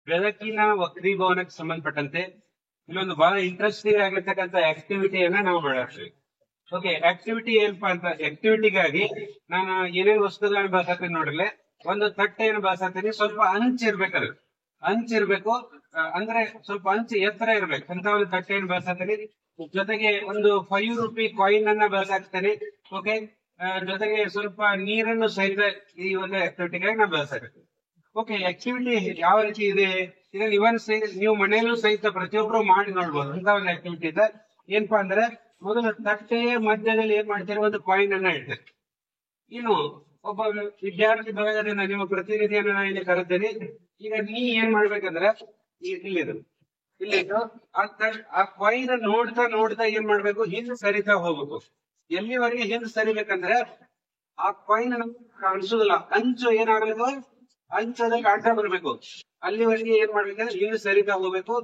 ಬೆಳಕಿನ ವಕ್ರೀಭವನಕ್ಕೆ ಸಂಬಂಧಪಟ್ಟಂತೆ ಇನ್ನೊಂದು ಬಹಳ ಇಂಟ್ರೆಸ್ಟಿಂಗ್ ಆಗಿರ್ತಕ್ಕಂಥ ಆಕ್ಟಿವಿಟಿಯನ್ನ ನಾವು ಮಾಡ್ತೀವಿ. ಓಕೆ, ಆಕ್ಟಿವಿಟಿ ಏನಪ್ಪಾ ಅಂತ, ಆಕ್ಟಿವಿಟಿಗಾಗಿ ನಾನು ಏನೇನು ವಸ್ತುಗಳನ್ನ ಬಳಸತ್ತೀನಿ ನೋಡ್ರಿ. ಒಂದು ತಟ್ಟೆಯನ್ನು ಬಳಸತ್ತೀನಿ, ಸ್ವಲ್ಪ ಅಂಚಿರ್ಬೇಕಲ್ಲ, ಅಂಚಿರ್ಬೇಕು, ಅಂದ್ರೆ ಸ್ವಲ್ಪ ಅಂಚು ಎತ್ತರ ಇರ್ಬೇಕು ಅಂತ ಒಂದು ತಟ್ಟೆಯನ್ನು ಬಳಸತ್ತೀನಿ. ಜೊತೆಗೆ ಒಂದು 5 ರೂಪಿ ಕಾಯಿನ್ ಅನ್ನ ಬಳಸಾಕ್ತೇನೆ. ಓಕೆ, ಜೊತೆಗೆ ಸ್ವಲ್ಪ ನೀರನ್ನು ಸಹಿತ ಈ ಒಂದು ಆಕ್ಟಿವಿಟಿಗಾಗಿ ನಾನು ಬಳಸಬೇಕು. ಓಕೆ, ಆಕ್ಟಿವಿಟಿ ಯಾವ ರೀತಿ ಇದೆ ಇದನ್ನ ಇವನ್ ನೀವು ಮನೆಯಲ್ಲೂ ಸಹಿತ ಪ್ರತಿಯೊಬ್ರು ಮಾಡಿ ನೋಡ್ಬೋದು. ಅಂತ ಒಂದು ಆಕ್ಟಿವಿಟಿ ಇದೆ. ಏನಪ್ಪಾ ಅಂದ್ರೆ, ಮೊದಲು ತಟ್ಟೆಯ ಮಧ್ಯದಲ್ಲಿ ಏನ್ ಮಾಡ್ತೀರಿ, ಒಂದು ಕಾಯಿನ್ ಅನ್ನ ಇಡ್ತೀರಿ. ಇನ್ನು ಒಬ್ಬ ವಿದ್ಯಾರ್ಥಿ ಬರೋದ್ರಿಂದ ನಿಮ್ಮ ಪ್ರತಿನಿಧಿಯನ್ನ ನಾನು ಇಲ್ಲಿ ಕರೆದ್ದೇನೆ. ಈಗ ನೀ ಏನ್ ಮಾಡ್ಬೇಕಂದ್ರೆ, ಇಲ್ಲಿದ್ದು ಆ ಕಾಯಿನ್ ನೋಡ್ತಾ ನೋಡ್ತಾ ಏನ್ ಮಾಡ್ಬೇಕು, ಹಿಂದ್ ಸರಿತಾ ಹೋಗ್ಬೇಕು. ಎಲ್ಲಿವರೆಗೆ ಹಿಂದ್ ಸರಿಬೇಕಂದ್ರೆ ಆ ಕಾಯಿನ್ ಕಾಣಿಸುದಿಲ್ಲ, ಅಂಚು ಏನಾಗ್ಬೇಕು, ಅಂಚದಲ್ಲಿ ಅಡ್ಡ ಬರ್ಬೇಕು. ಅಲ್ಲಿವರೆಗೆ ಏನ್ ಮಾಡ್ಬೇಕಂದ್ರೆ ಹಿಂದ್ ಸರಿತಾ ಹೋಗ್ಬೇಕು.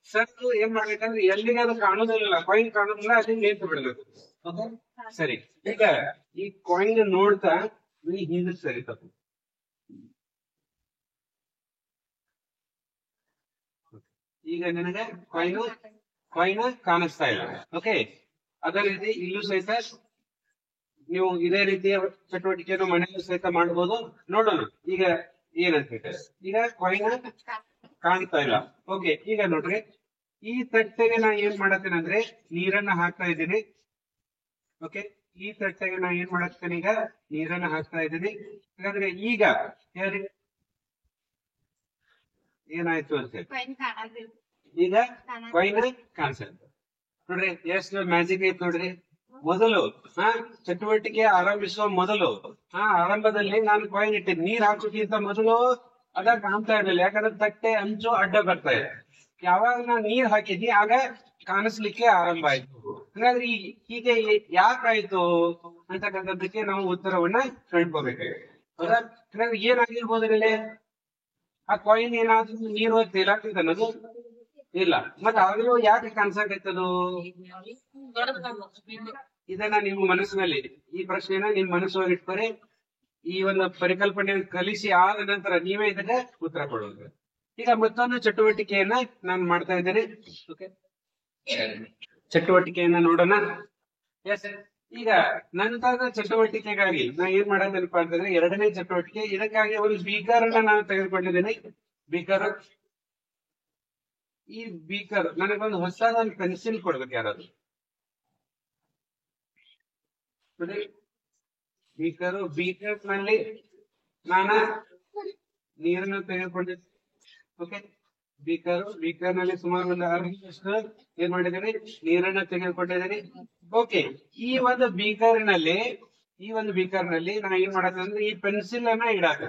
ಸತ್ತು ಏನ್ ಮಾಡ್ಬೇಕಂದ್ರೆ ಎಲ್ಲಿಗೆ ಅದು ಕಾಣುದಿಲ್ಲ, ಕಾಯಿನ್ ಕಾಣುದಿಲ್ಲ, ಅಲ್ಲಿ ನಿಂತು ಬಿಡ್ಬೇಕು. ಸರಿ, ಈಗ ಈ ಕಾಯಿನ್ ನೋಡ್ತಾ ನೀ ಹಿಂದ್ ಸರಿತ. ಈಗ ನಿನಗೆ ಕಾಯಿನ್ ಕಾಣಿಸ್ತಾ ಇಲ್ಲ. ಓಕೆ, ಅದೇ ರೀತಿ ಇಲ್ಲೂ ಸಹಿತ ನೀವು ಇದೇ ರೀತಿಯ ಚಟುವಟಿಕೆಯನ್ನು ಮನೆಯಲ್ಲೂ ಸಹಿತ ಮಾಡಬಹುದು. ನೋಡೋಣ ಈಗ ಏನಂತ. ಈಗ ಕಾಯಿನ್ ಕಾಣ್ತಾ ಇಲ್ಲ. ಓಕೆ, ಈಗ ನೋಡ್ರಿ, ಈ ತಟ್ಟೆಗೆ ನಾ ಏನ್ ಮಾಡತ್ತೇನೆ ಅಂದ್ರೆ ನೀರನ್ನ ಹಾಕ್ತಾ ಇದ್ದೀನಿ. ಓಕೆ, ಈ ತಟ್ಟೆಗೆ ನಾ ಏನ್ ಮಾಡತ್ತೇನೆ, ಈಗ ನೀರನ್ನ ಹಾಕ್ತಾ ಇದ್ದೀನಿ. ಹಾಗಾದ್ರೆ ಈಗ ಏನಾಯ್ತು ಅಂತ ಹೇಳಿ, ಈಗ ಕಾಯಿನ್ ಕಾಣಿಸುತ್ತೆ ನೋಡ್ರಿ. ಎಷ್ಟು ಮ್ಯಾಜಿಕ್ ಐತ್ ನೋಡ್ರಿ. ಮೊದಲು ಚಟುವಟಿಕೆ ಆರಂಭಿಸುವ ಮೊದಲು ಆರಂಭದಲ್ಲಿ ನಾನು ಕಾಯಿನ್ ಇಟ್ಟಿದ್ದೆ. ನೀರ್ ಹಾಕೋಕ್ಕಿಂತ ಮೊದಲು ಅದ ಕಾಣ್ತಾ ಇರಲಿಲ್ಲ, ಯಾಕಂದ್ರೆ ತಟ್ಟೆ ಅಂಚು ಅಡ್ಡ ಬರ್ತಾ ಇದೆ. ಯಾವಾಗ ನಾನು ನೀರ್ ಹಾಕಿದ್ನಿ ಆಗ ಕಾಣಿಸ್ಲಿಕ್ಕೆ ಆರಂಭ ಆಯ್ತು. ಹಾಗಾದ್ರೆ ಹೀಗೆ ಯಾಕಾಯ್ತು ಅಂತಕ್ಕಂಥದ್ದಕ್ಕೆ ನಾವು ಉತ್ತರವನ್ನ ಕಂಡ್ಕೋಬೇಕಾಗಿದೆ. ಹೌದಾ? ಹಾಗಾದ್ರೆ ಏನಾಗಿರ್ಬೋದು ಇಲ್ಲಿ, ಆ ಕಾಯಿನ್ ಏನಾದ್ರೂ ನೀರು ತೇಲಾಗ್ತಿದೆ ಅನ್ನೋದು ಇಲ್ಲ, ಮತ್ತೆ ಆದ್ರೂ ಯಾಕೆ ಕಾಣಿಸಾಕೈತದು? ಇದನ್ನ ನಿಮ್ಮ ಮನಸ್ಸಿನಲ್ಲಿ, ಈ ಪ್ರಶ್ನೆನ ನಿಮ್ ಮನಸ್ಸೊಳಗೆ ಇಟ್ಕೊರಿ. ಈ ಒಂದು ಪರಿಕಲ್ಪನೆ ಕಲಿಸಿ ಆದ ನಂತರ ನೀವೇ ಇದಕ್ಕೆ ಉತ್ತರ ಕೊಡೋದು. ಈಗ ಮತ್ತೊಂದು ಚಟುವಟಿಕೆಯನ್ನ ನಾನು ಮಾಡ್ತಾ ಇದ್ದೇನೆ. ಓಕೆ, ಚಟುವಟಿಕೆಯನ್ನ ನೋಡೋಣ. ಎಸ್, ಈಗ ನಂತರದ ಚಟುವಟಿಕೆಗಾಗಿ ನಾ ಏನ್ ಮಾಡೋದನಪ್ಪ ಅಂತಂದ್ರೆ, ಎರಡನೇ ಚಟುವಟಿಕೆ. ಇದಕ್ಕಾಗಿ ಒಂದು ಬೀಕರ್ ಅನ್ನ ನಾನು ತೆಗೆದುಕೊಂಡಿದ್ದೇನೆ. ಬೀಕರ್, ಈ ಬೀಕರ್ ನನಗೊಂದು ಹೊಸದೊಂದು ಪೆನ್ಸಿಲ್ ಕೊಡ್ಬೇಕು ಯಾರಾದ್ರು. ಬೀಕರ್ ನಲ್ಲಿ ನಾನು ನೀರನ್ನು ತೆಗೆದುಕೊಂಡಿದ್ದೆ. ಓಕೆ, ಬೀಕರ್ ನಲ್ಲಿ ಸುಮಾರು ಒಂದು ಅರ್ಧದಷ್ಟು ಏನ್ ಮಾಡಿದ್ದೇನೆ, ನೀರನ್ನ ತೆಗೆದುಕೊಂಡಿದ್ದೇನೆ. ಓಕೆ, ಈ ಒಂದು ಬೀಕರ್ ನಲ್ಲಿ ನಾ ಏನ್ ಮಾಡತ್ತಂದ್ರೆ ಈ ಪೆನ್ಸಿಲ್ ಅನ್ನ ಇಡಾಕ.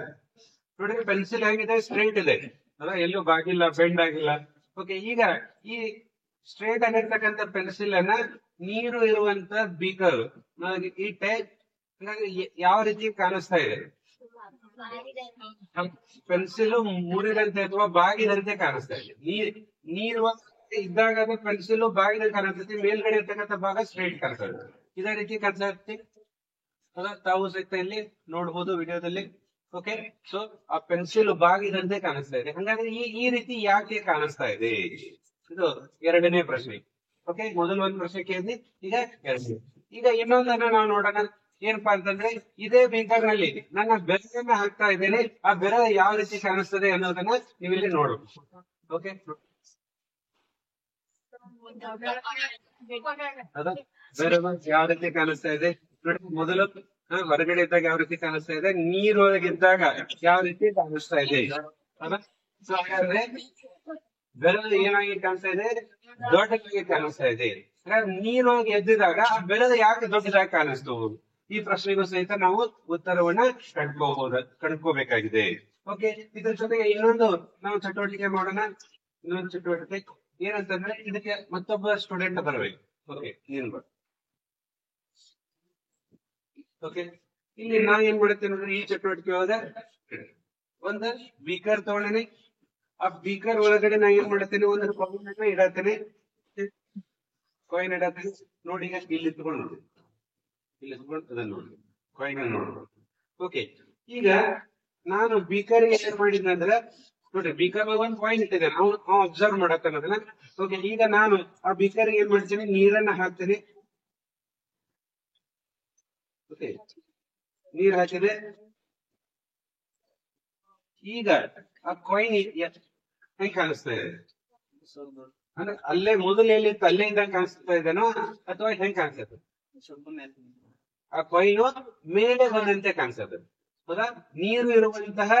ನೋಡ್ರಿ, ಪೆನ್ಸಿಲ್ ಆಗಿದೆ, ಸ್ಟ್ರೈಟ್ ಇದೆ ಅಲ್ಲ, ಎಲ್ಲೂ ಬಾಗಿಲ್ಲ, ಬೆಂಡ್ ಆಗಿಲ್ಲ. ಓಕೆ, ಈಗ ಈ ಸ್ಟ್ರೇಟ್ ಆಗಿರ್ತಕ್ಕಂಥ ಪೆನ್ಸಿಲ್ ಅನ್ನ ನೀರು ಇರುವಂತ ಬೀಕರ್ ಇಟ್ಟೆ. ಯಾವ ರೀತಿ ಕಾಣಿಸ್ತಾ ಇದೆ, ಪೆನ್ಸಿಲ್ ಮುರಿದಂತೆ ಅಥವಾ ಬಾಗಿದಂತೆ ಕಾಣಿಸ್ತಾ ಇದೆ. ನೀರು ಇದ್ದಾಗ ಅದು ಪೆನ್ಸಿಲ್ ಬಾಗಿದಂತೆ ಕಾಣಿಸ್ತೈತಿ, ಮೇಲ್ಗಡೆ ಇರ್ತಕ್ಕಂಥ ಭಾಗ ಸ್ಟ್ರೇಟ್ ಕಾಣಿಸ್ತದೆ. ಇದೇ ರೀತಿ ಕಾಣಿಸ್ತೈತಿ, ತಾವು ಸಹಿತ ಇಲ್ಲಿ ನೋಡ್ಬೋದು ವಿಡಿಯೋದಲ್ಲಿ. ಓಕೆ, ಸೊ ಆ ಪೆನ್ಸಿಲ್ ಬಾಗಿದಂತೆ ಕಾಣಿಸ್ತಾ ಇದೆ. ಹಾಗಾದ್ರೆ ಈ ರೀತಿ ಯಾಕೆ ಕಾಣಿಸ್ತಾ ಇದೆ, ಇದು ಎರಡನೇ ಪ್ರಶ್ನೆ. ಓಕೆ, ಮೊದಲು ಒಂದು ಪ್ರಶ್ನೆ ಕೇಳಿದ್ವಿ, ಈಗ ಎರಡನೇ. ಈಗ ಇನ್ನೊಂದನ್ನ ನಾವು ನೋಡೋಣ. ಏನಪ್ಪಾ ಅಂತಂದ್ರೆ, ಇದೇ ಬೀಕರ್ ನಲ್ಲಿ ನನ್ನ ಬೆರಳನ್ನ ಹಾಕ್ತಾ ಇದ್ದೇನೆ. ಆ ಬೆರಳು ಯಾವ ರೀತಿ ಕಾಣಿಸ್ತದೆ ಅನ್ನೋದನ್ನ ನೀವಿಲ್ಲಿ ನೋಡಬಹುದು. ಓಕೆ, ಬೆರಳು ಯಾವ ರೀತಿ ಕಾಣಿಸ್ತಾ ಇದೆ ನೋಡಿ. ಮೊದಲು ಹೊರಗಡೆ ಇದ್ದಾಗ ಯಾವ ರೀತಿ ಕಾಣಿಸ್ತಾ ಇದೆ, ನೀರೊಳಗಿದ್ದಾಗ ಯಾವ ರೀತಿ ಕಾಣಿಸ್ತಾ ಇದೆ. ಸೊ ಹಾಗಾದ್ರೆ ಬೆರಳು ಏನಾಗಿ ಕಾಣಿಸ್ತಾ ಇದೆ, ದೊಡ್ಡದಾಗಿ ಕಾಣಿಸ್ತಾ ಇದೆ. ನೀರೊಳಗೆ ಎದ್ದಿದಾಗ ಆ ಬೆರಳು ಯಾಕೆ ದೊಡ್ಡದಾಗಿ ಕಾಣಿಸ್ತು, ಈ ಪ್ರಶ್ನೆಗೂ ಸಹಿತ ನಾವು ಉತ್ತರವನ್ನ ಕಂಡ್ಕೋಬೇಕಾಗಿದೆ. ಓಕೆ, ಇದ್ರ ಜೊತೆಗೆ ಇನ್ನೊಂದು ನಾವು ಚಟುವಟಿಕೆ ಮಾಡೋಣ. ಇನ್ನೊಂದು ಚಟುವಟಿಕೆ ಏನಂತಂದ್ರೆ, ಇದಕ್ಕೆ ಮತ್ತೊಬ್ಬ ಸ್ಟೂಡೆಂಟ್ ಬರಬೇಕು. ಓಕೆ, ಏನ್ ಬರ್ ಓಕೆ, ಇಲ್ಲಿ ನಾ ಏನ್ ಮಾಡುತ್ತೇನೆ ನೋಡ್ರಿ, ಈ ಚಟುವಟಿಕೆ ಒಳಗ ಒಂದು ಬೀಕರ್ ತಗೊಳ್ಳೇನೆ. ಆ ಬೀಕರ್ ಒಳಗಡೆ ನಾ ಏನ್ ಮಾಡುತ್ತೇನೆ, ಒಂದು ಕಾಯಿನ್ ಅನ್ನ ಇಡತ್ತೇನೆ. ಕಾಯಿನ್ ಇಡತ್ತೇನೆ ನೋಡಿ. ಈಗ ಇಲ್ಲಿ ತಗೊಂಡು ನೋಡಿ, ಅದನ್ನ ನೋಡಿ, ಕಾಯಿನ್ ನೋಡಿ. ಓಕೆ, ಈಗ ನಾನು ಬೀಕರ್ ಏನ್ ಮಾಡಿದ್ನಂದ್ರೆ ನೋಡ್ರಿ ಬೀಕರ್ ಒಂದು ಕಾಯಿನ್ ಇಟ್ಟಿದ್ದೇನೆ, ಅವ್ನು ಅಬ್ಸರ್ವ್ ಮಾಡತ್ತಾನ ಅದನ್ನ. ಓಕೆ, ಈಗ ನಾನು ಆ ಬೀಕರ್ ಏನ್ ಮಾಡ್ತೀನಿ, ನೀರನ್ನ ಹಾಕ್ತೀನಿ. ಓಕೆ, ನೀರ್ ಹಾಕಿದೆ. ಈಗ ಆ ಕಾಯಿನ್ ಹೆಂಗ್ ಕಾಣಿಸ್ತಾ ಇದೆ ಅಂದ್ರೆ ಅಲ್ಲೇ ಮೊದಲು ಎಲ್ಲಿತ್ತು ಅಲ್ಲೇ ಇದ್ದಾಗ ಕಾಣಿಸ್ತಾ ಇದ್ದೇನೋ ಅಥವಾ ಹೆಂಗ್ ಕಾಣಿಸ್ತದೆ? ಆ ಕಾಯಿನ್ ಮೇಲೆ ಬಂದಂತೆ ಕಾಣಿಸ್ತದೆ, ಹೌದಾ? ನೀರು ಇರುವಂತಹ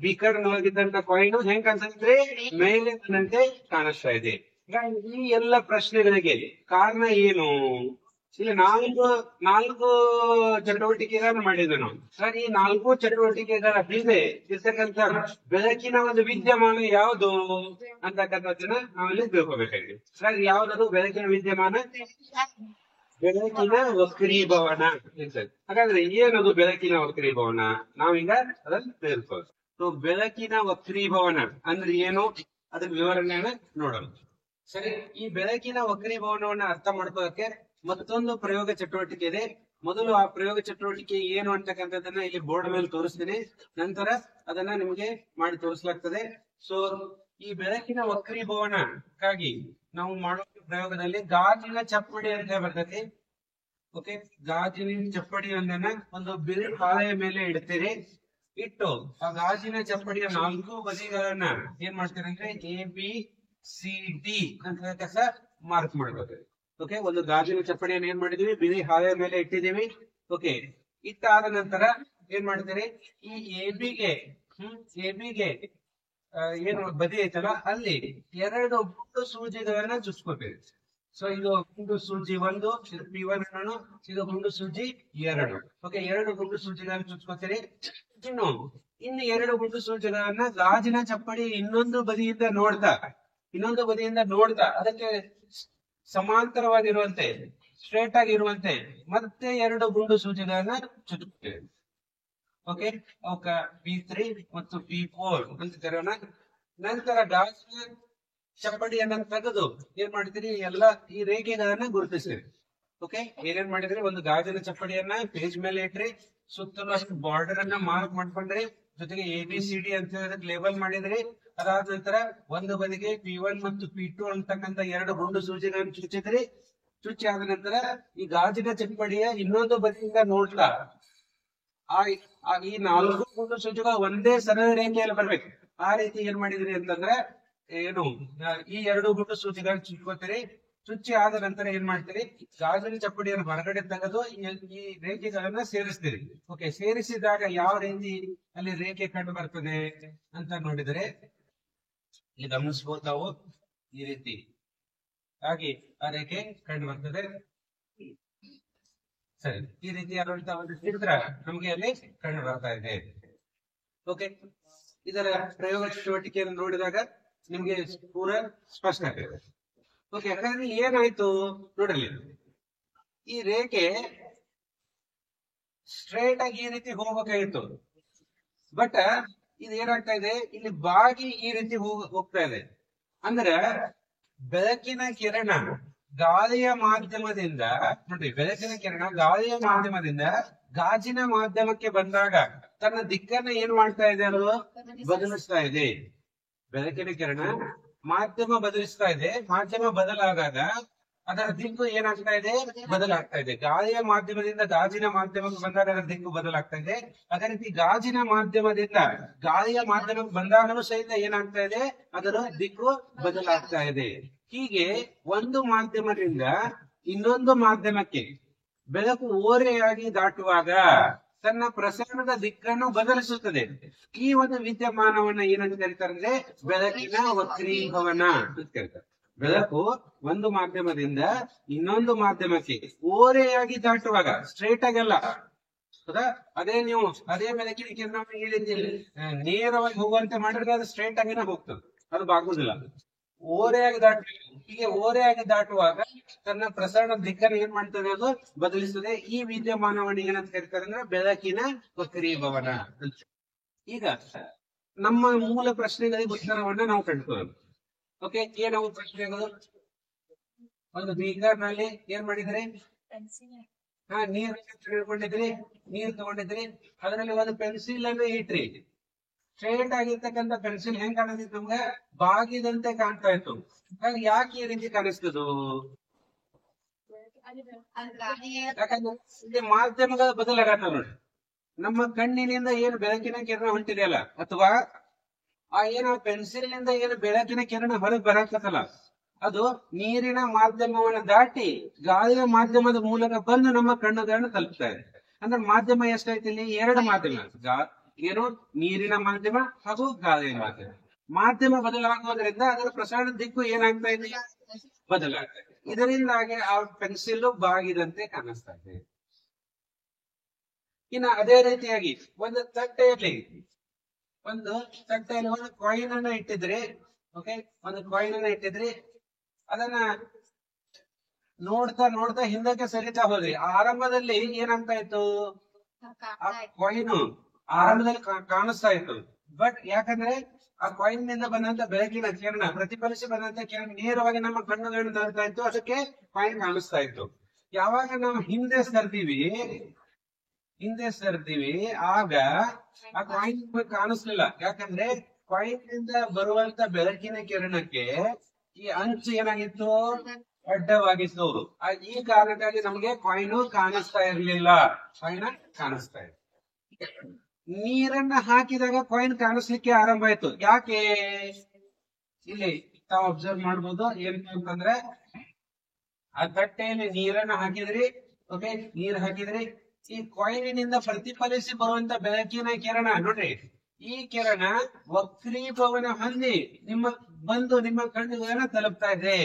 ಬೀಕರ್ನೊಳಗಿದ್ದಂತ ಕಾಯಿನ್ ಹೆಂಗ್ ಕಾಣಿಸ್ತದೆ? ಮೇಲೆ ಬಂದಂತೆ ಕಾಣಿಸ್ತಾ ಇದೆ. ಈ ಎಲ್ಲ ಪ್ರಶ್ನೆಗಳಿಗೆ ಕಾರಣ ಏನು? ಇಲ್ಲಿ ನಾಲ್ಕು ಚಟುವಟಿಕೆಗಳನ್ನು ಮಾಡಿದ್ವಿ ನಾವು ಸರ್. ಈ 4 ಚಟುವಟಿಕೆಗಳ ಹಿಂದೆ ಇರ್ತಕ್ಕಂಥ ಬೆಳಕಿನ ಒಂದು ವಿದ್ಯಮಾನ ಯಾವುದು ಅಂತಕ್ಕಂಥದ್ದನ್ನ ನಾವಿಲ್ಲಿ ತಿಳ್ಕೊಬೇಕಾಗಿದೆ ಸರ್. ಯಾವ್ದು ಬೆಳಕಿನ ವಿದ್ಯಮಾನ? ಬೆಳಕಿನ ವಕ್ರೀಭವನ. ಹಾಗಾದ್ರೆ ಏನದು ಬೆಳಕಿನ ವಕ್ರೀಭವನ? ನಾವೀಗ ಅದನ್ನ ತಿಳ್ಕೊಳ್ಳೋದು. ಬೆಳಕಿನ ವಕ್ರೀಭವನ ಅಂದ್ರೆ ಏನು, ಅದ್ರ ವಿವರಣೆಯನ್ನ ನೋಡೋಣ. ಸರಿ, ಈ ಬೆಳಕಿನ ವಕ್ರೀಭವನವನ್ನ ಅರ್ಥ ಮಾಡ್ಕೊಳ್ಳೋಕೆ ಮತ್ತೊಂದು ಪ್ರಯೋಗ ಚಟುವಟಿಕೆ ಇದೆ. ಮೊದಲು ಆ ಪ್ರಯೋಗ ಚಟುವಟಿಕೆ ಏನು ಅಂತಕ್ಕಂಥದ್ದನ್ನ ಇಲ್ಲಿ ಬೋರ್ಡ್ ಮೇಲೆ ತೋರಿಸ್ತೀನಿ, ನಂತರ ಅದನ್ನ ನಿಮಗೆ ಮಾಡಿ ತೋರಿಸಲಾಗ್ತದೆ. ಸೊ ಈ ಬೆಳಕಿನ ವಕ್ರೀಭವನಕ್ಕಾಗಿ ನಾವು ಮಾಡೋ ಪ್ರಯೋಗದಲ್ಲಿ ಗಾಜಿನ ಚಪ್ಪಡಿ ಅಂತ ಬರ್ತದೆ. ಓಕೆ, ಗಾಜಿನ ಚಪ್ಪಡಿ ಒಂದು ಬಿಳಿ ಹಾಳೆಯ ಮೇಲೆ ಇಡ್ತೀರಿ. ಇಟ್ಟು ಆ ಗಾಜಿನ ಚಪ್ಪಡಿಯ 4 ಬದಿಗಳನ್ನ ಏನ್ ಮಾಡ್ತೀರಿ ಅಂದ್ರೆ ABCD ಅಂತ ಮಾರ್ಕ್ ಮಾಡ್ಬೇಕು. ಓಕೆ, ಒಂದು ಗಾಜಿನ ಚಪ್ಪಡಿಯನ್ನು ಏನ್ ಮಾಡಿದೀವಿ, ಬಿಳಿ ಹಾಳೆಯ ಮೇಲೆ ಇಟ್ಟಿದೀವಿ. ಓಕೆ, ಇಟ್ಟಾದ ನಂತರ ಏನ್ ಮಾಡ್ತೀರಿ, ಈ ಎಬಿಗೆ ಏನು ಬದಿ ಐತಲ್ಲ ಅಲ್ಲಿ 2 ಗುಂಡು ಸೂಜಿಗಳನ್ನ ಚುಚ್ಕೋತೀವಿ. ಸೊ ಇದು ಗುಂಡು ಸೂಜಿ 1, ಇದು P1 ಅನ್ನು, ಇದು ಗುಂಡು ಸೂಜಿ 2. ಓಕೆ, 2 ಗುಂಡು ಸೂಜಿಗಳನ್ನ ಚುಚ್ಕೋತೀರಿ. ಇನ್ನು 2 ಗುಂಡು ಸೂಜಿಗಳನ್ನ ಗಾಜಿನ ಚಪ್ಪಡಿ ಇನ್ನೊಂದು ಬದಿಯಿಂದ ನೋಡ್ತಾ ಅದಕ್ಕೆ ಸಮಾಂತರವಾಗಿರುವಂತೆ ಸ್ಟ್ರೇಟ್ ಆಗಿರುವಂತೆ ಮತ್ತೆ 2 ಗುಂಡು ಸೂಜಿಗಳನ್ನ ಚುಚ್ಚುತ್ತೇವೆ. ಓಕೆ, ಅವಕ್ಕ P3 ಮತ್ತು P4 ಅಂತ ಕರೆಯೋಣ. ನಂತರ ಗಾಜಿನ ಚಪ್ಪಡಿಯನ್ನ ತೆಗೆದು ಏನ್ ಮಾಡ್ತೀರಿ, ಎಲ್ಲ ಈ ರೇಖೆಗಳನ್ನ ಗುರುತಿಸ್ತೀರಿ. ಓಕೆ, ಏನೇನ್ ಮಾಡಿದ್ರಿ, ಒಂದು ಗಾಜಿನ ಚಪ್ಪಡಿಯನ್ನ ಪೇಜ್ ಮೇಲೆ ಇಟ್ರಿ, ಸುತ್ತಲೂ ಅಷ್ಟು ಬಾರ್ಡರ್ ಅನ್ನ ಮಾರ್ಕ್ ಮಾಡ್ಕೊಂಡ್ರಿ, ಜೊತೆಗೆ ABCD ಅಂತ ಹೇಳೋದಕ್ಕೆ ಲೇಬಲ್ ಮಾಡಿದ್ರಿ. ಅದಾದ ನಂತರ ಒಂದು ಬದಿಗೆ P1 ಮತ್ತು P2 ಅಂತಕ್ಕಂಥ 2 ಗುಂಡು ಸೂಜಿಗಳನ್ನು ಚುಚ್ಚಿದ್ರಿ. ಚುಚ್ಚಿ ಆದ ನಂತರ ಈ ಗಾಜಿನ ಚಪ್ಪಡಿಯ ಇನ್ನೊಂದು ಬದಿಯಿಂದ ನೋಡ್ತಾ ಈ 4 ಗುಂಡು ಸೂಜಿಗಳು ಒಂದೇ ಸರಳ ರೇಖೆಯಲ್ಲಿ ಬರ್ಬೇಕು. ಆ ರೀತಿ ಏನ್ ಮಾಡಿದ್ರಿ ಅಂತಂದ್ರೆ ಏನು, ಈ 2 ಗುಂಡು ಸೂಜಿಗಳನ್ನ ಚುಚ್ಕೋತೀರಿ. ಚುಚ್ಚಿ ಆದ ನಂತರ ಏನ್ ಮಾಡ್ತೀರಿ, ಗಾಜಿನ ಚಪ್ಪಡಿಯನ್ನು ಹೊರಗಡೆ ತೆಗೆದು ಈ ರೇಖೆಗಳನ್ನ ಸೇರಿಸ್ತೀರಿ. ಓಕೆ, ಸೇರಿಸಿದಾಗ ಯಾವ ರೀತಿ ಅಲ್ಲಿ ರೇಖೆ ಕಂಡು ಬರ್ತದೆ ಅಂತ ನೋಡಿದರೆ ಇಲ್ಲಿ ಗಮನಿಸಬಹುದು ನಾವು. ಈ ರೀತಿ ಹಾಗೆ ಆ ರೇಖೆ ಕಂಡು ಬರ್ತದೆ. ಸರಿ, ಈ ರೀತಿಯಾದಂತಹ ಒಂದು ಚಿತ್ರ ನಮಗೆ ಅಲ್ಲಿ ಕಂಡು ಬರ್ತಾ ಇದೆ. ಓಕೆ, ಇದರ ಪ್ರಯೋಗ ಚಟುವಟಿಕೆಯನ್ನು ನೋಡಿದಾಗ ನಿಮ್ಗೆ ಪೂರ ಸ್ಪಷ್ಟ ಆಗ್ತದೆ. ಓಕೆ, ಹಾಗಾದ್ರೆ ಏನಾಯ್ತು ನೋಡ್ರಿ, ಈ ರೇಖೆ ಸ್ಟ್ರೇಟ್ ಆಗಿ ಈ ರೀತಿ ಹೋಗ್ಬೇಕಾಗಿತ್ತು. ಬಟ್ ಇದು ಏನಾಗ್ತಾ ಇದೆ, ಇಲ್ಲಿ ಬಾಗಿ ಈ ರೀತಿ ಹೋಗ್ತಾ ಇದೆ. ಅಂದ್ರೆ ಬೆಳಕಿನ ಕಿರಣ ಗಾಳಿಯ ಮಾಧ್ಯಮದಿಂದ ಗಾಜಿನ ಮಾಧ್ಯಮಕ್ಕೆ ಬಂದಾಗ ತನ್ನ ದಿಕ್ಕನ್ನ ಏನ್ ಮಾಡ್ತಾ ಇದೆ, ಅದು ಬದಲಿಸ್ತಾ ಇದೆ. ಬೆಳಕಿನ ಕಿರಣ ಮಾಧ್ಯಮ ಬದಲಿಸ್ತಾ ಇದೆ. ಮಾಧ್ಯಮ ಬದಲಾದಾಗ ಅದರ ದಿಕ್ಕು ಏನಾಗ್ತಾ ಇದೆ, ಬದಲಾಗ್ತಾ ಇದೆ. ಗಾಳಿಯ ಮಾಧ್ಯಮದಿಂದ ಗಾಜಿನ ಮಾಧ್ಯಮಕ್ಕೆ ಬಂದಾಗ ಅದರ ದಿಕ್ಕು ಬದಲಾಗ್ತಾ ಇದೆ. ಅದೇ ರೀತಿ ಗಾಜಿನ ಮಾಧ್ಯಮದಿಂದ ಗಾಳಿಯ ಮಾಧ್ಯಮಕ್ಕೆ ಬಂದಾಗಲೂ ಸಹಿತ ಏನಾಗ್ತಾ ಇದೆ, ಅದರ ದಿಕ್ಕು ಬದಲಾಗ್ತಾ ಇದೆ. ಹೀಗೆ ಒಂದು ಮಾಧ್ಯಮದಿಂದ ಇನ್ನೊಂದು ಮಾಧ್ಯಮಕ್ಕೆ ಬೆಳಕು ಓರೆಯಾಗಿ ದಾಟುವಾಗ ತನ್ನ ಪ್ರಸರಣದ ದಿಕ್ಕನ್ನು ಬದಲಿಸುತ್ತದೆ. ಈ ಒಂದು ವಿದ್ಯಮಾನವನ್ನ ಏನಂತ ಕರೀತಾರೆ ಅಂದ್ರೆ ಬೆಳಕಿನ ವಕ್ರೀಭವನ ಅಂತ ಕರೀತಾರೆ. ಬೆಳಕು ಒಂದು ಮಾಧ್ಯಮದಿಂದ ಇನ್ನೊಂದು ಮಾಧ್ಯಮಕ್ಕೆ ಓರೆಯಾಗಿ ದಾಟುವಾಗ, ಸ್ಟ್ರೇಟ್ ಆಗಲ್ಲ, ಹೌದಾ? ಅದೇ ಬೆಳಕಿನ ಕಿರಣ ನೇರವಾಗಿ ಹೋಗುವಂತೆ ಮಾಡಿದ್ರೆ ಅದು ಸ್ಟ್ರೇಟ್ ಆಗಿನ ಹೋಗ್ತದೆ, ಅದು ಬಾಗುದಿಲ್ಲ. ಓರೆಯಾಗಿ ದಾಟಬೇಕು. ಹೀಗೆ ಓರೆಯಾಗಿ ದಾಟುವಾಗ ತನ್ನ ಪ್ರಸರಣ ದಿಕ್ಕನ್ನು ಏನ್ ಮಾಡ್ತದೆ, ಅದು ಬದಲಿಸ್ತದೆ. ಈ ವಿದ್ಯಮಾನವನ್ನು ಏನಂತ ಕರೀತಾರೆ ಅಂದ್ರೆ ಬೆಳಕಿನ ವಕ್ರೀಭವನ. ಈಗ ನಮ್ಮ ಮೂಲ ಪ್ರಶ್ನೆಗಳಿಗೆ ಉತ್ತರವನ್ನ ನಾವು ಕಂಡುಕೊಳ್ಳೋಣ. ಓಕೆ, ಏನವು ಪ್ರಶ್ನೆಗಳು? ಒಂದು ಬೀಕರ್ ನಲ್ಲಿ ಏನ್ ಮಾಡಿದ್ರಿ, ನೀರು ತಗೊಂಡಿದ್ರಿ, ಅದರಲ್ಲಿ ಒಂದು ಪೆನ್ಸಿಲ್ ಅನ್ನು ಇಟ್ರಿ. ಸ್ಟ್ರೇಟ್ ಆಗಿರ್ತಕ್ಕಂಥ ಪೆನ್ಸಿಲ್ ಹೆಂಗ್ ಕಾಣಿಸ್ತಿತ್ತು ನಮ್ಗೆ ಬಾಗಿದಂತೆ ಕಾಣ್ತಾ ಇತ್ತು. ಯಾಕೆ ಈ ರೀತಿ ಕಾಣಿಸ್ತದು? ಯಾಕಂದ್ರೆ ಇಲ್ಲಿ ಮಾಧ್ಯಮಗಳ ಬದಲಾಗತ್ತ ನೋಡಿ. ನಮ್ಮ ಕಣ್ಣಿನಿಂದ ಏನು ಬೆಳಕಿನ ಕಿರಣ ಹೊಂಟಿದೆಯಲ್ಲ, ಅಥವಾ ಆ ಏನು ಪೆನ್ಸಿಲ್ ನಿಂದ ಏನು ಬೆಳಕಿನ ಕಿರಣ ಹೊರಗೆ ಬರತ್ತಲ್ಲ, ಅದು ನೀರಿನ ಮಾಧ್ಯಮವನ್ನು ದಾಟಿ ಗಾಳಿಯ ಮಾಧ್ಯಮದ ಮೂಲಕ ಬಂದು ನಮ್ಮ ಕಣ್ಣುಗಳನ್ನು ತಲುಪ್ತಾ ಇದೆ. ಅಂದ್ರೆ ಮಾಧ್ಯಮ ಎಷ್ಟೈತಿ ಇಲ್ಲಿ? ಎರಡು ಮಾಧ್ಯಮ, ಏನು ನೀರಿನ ಮಾಧ್ಯಮ ಹಾಗೂ ಗಾಳಿಯ ಮಾಧ್ಯಮ. ಮಾಧ್ಯಮ ಬದಲಾಗೋದ್ರಿಂದ ಅದರ ಪ್ರಸಾರ ದಿಕ್ಕು ಏನಾಗ್ತಾ ಇದೆ? ಬದಲಾಗ್ತಾ ಇದೆ. ಇದರಿಂದಾಗಿ ಆ ಪೆನ್ಸಿಲ್ ಬಾಗಿದಂತೆ ಕಾಣಿಸ್ತಾ ಇದೆ. ಇನ್ನು ಅದೇ ರೀತಿಯಾಗಿ ಒಂದು ತಟ್ಟೆಯಲ್ಲಿ ಒಂದು ಕಾಯಿನ್ ಅನ್ನ ಇಟ್ಟಿದ್ರಿ, ಓಕೆ, ಒಂದು ಕಾಯಿನ್ ಅನ್ನ ಇಟ್ಟಿದ್ರಿ, ಅದನ್ನ ನೋಡ್ತಾ ನೋಡ್ತಾ ಹಿಂದಕ್ಕೆ ಸರಿತಾ ಹೋದ್ರಿ. ಆರಂಭದಲ್ಲಿ ಏನಾಗ್ತಾ ಇತ್ತು? ಆ ಕಾಯಿನ್ ಆರಂಭದಲ್ಲಿ ಕಾಣಿಸ್ತಾ ಇತ್ತು. ಬಟ್ ಯಾಕಂದ್ರೆ ಆ ಕಾಯಿನ್ ನಿಂದ ಬಂದಂತ ಬೆಳಕಿನ ಕಿರಣ, ಪ್ರತಿಫಲಿಸಿ ಬಂದಂತ ಕಿರಣ ನೇರವಾಗಿ ನಮ್ಮ ಕಣ್ಣುಗಳನ್ನು ತರ್ತಾ ಇತ್ತು, ಅದಕ್ಕೆ ಕಾಯಿನ್ ಕಾಣಿಸ್ತಾ ಇತ್ತು. ಯಾವಾಗ ನಾವು ಹಿಂದೆ ಸರ್ತೀವಿ ಆಗ ಆ ಕಾಯಿನ್ ಕಾಣಿಸ್ಲಿಲ್ಲ. ಯಾಕಂದ್ರೆ ಕಾಯಿನ್ ನಿಂದ ಬರುವಂತ ಬೆಳಕಿನ ಕಿರಣಕ್ಕೆ ಈ ಅಂಚು ಏನಾಗಿತ್ತು? ಅಡ್ಡವಾಗಿತ್ತು. ಈ ಕಾರಣಕ್ಕಾಗಿ ನಮಗೆ ಕಾಯಿನ್ ಕಾಣಿಸ್ತಾ ಇರ್ಲಿಲ್ಲ. ಕಾಣಿಸ್ತಾ ಇದೆ. ನೀರನ್ನ ಹಾಕಿದಾಗ ಕಾಯಿನ್ ಕಾಣಿಸ್ಲಿಕ್ಕೆ ಆರಂಭ ಆಯ್ತು. ಯಾಕೆ? ಇಲ್ಲಿ ತಾವು ಅಬ್ಸರ್ವ್ ಮಾಡ್ಬೋದು. ಏನಂತಂದ್ರೆ ಆ ತಟ್ಟೆಯಲ್ಲಿ ನೀರನ್ನ ಹಾಕಿದ್ರಿ, ಓಕೆ, ನೀರ್ ಹಾಕಿದ್ರಿ, ಈ ಕಾಯಿನಿಂದ ಪ್ರತಿಫಲಿಸಿ ಬರುವಂತ ಬೆಳಕಿನ ಕಿರಣ ನೋಡ್ರಿ, ಈ ಕಿರಣ ವಕ್ರೀಭವನ ಹೊಂದಿ ನಿಮ್ಮ ಕಣ್ಣುಗಳನ್ನ ತಲುಪ್ತಾ ಇದೆ.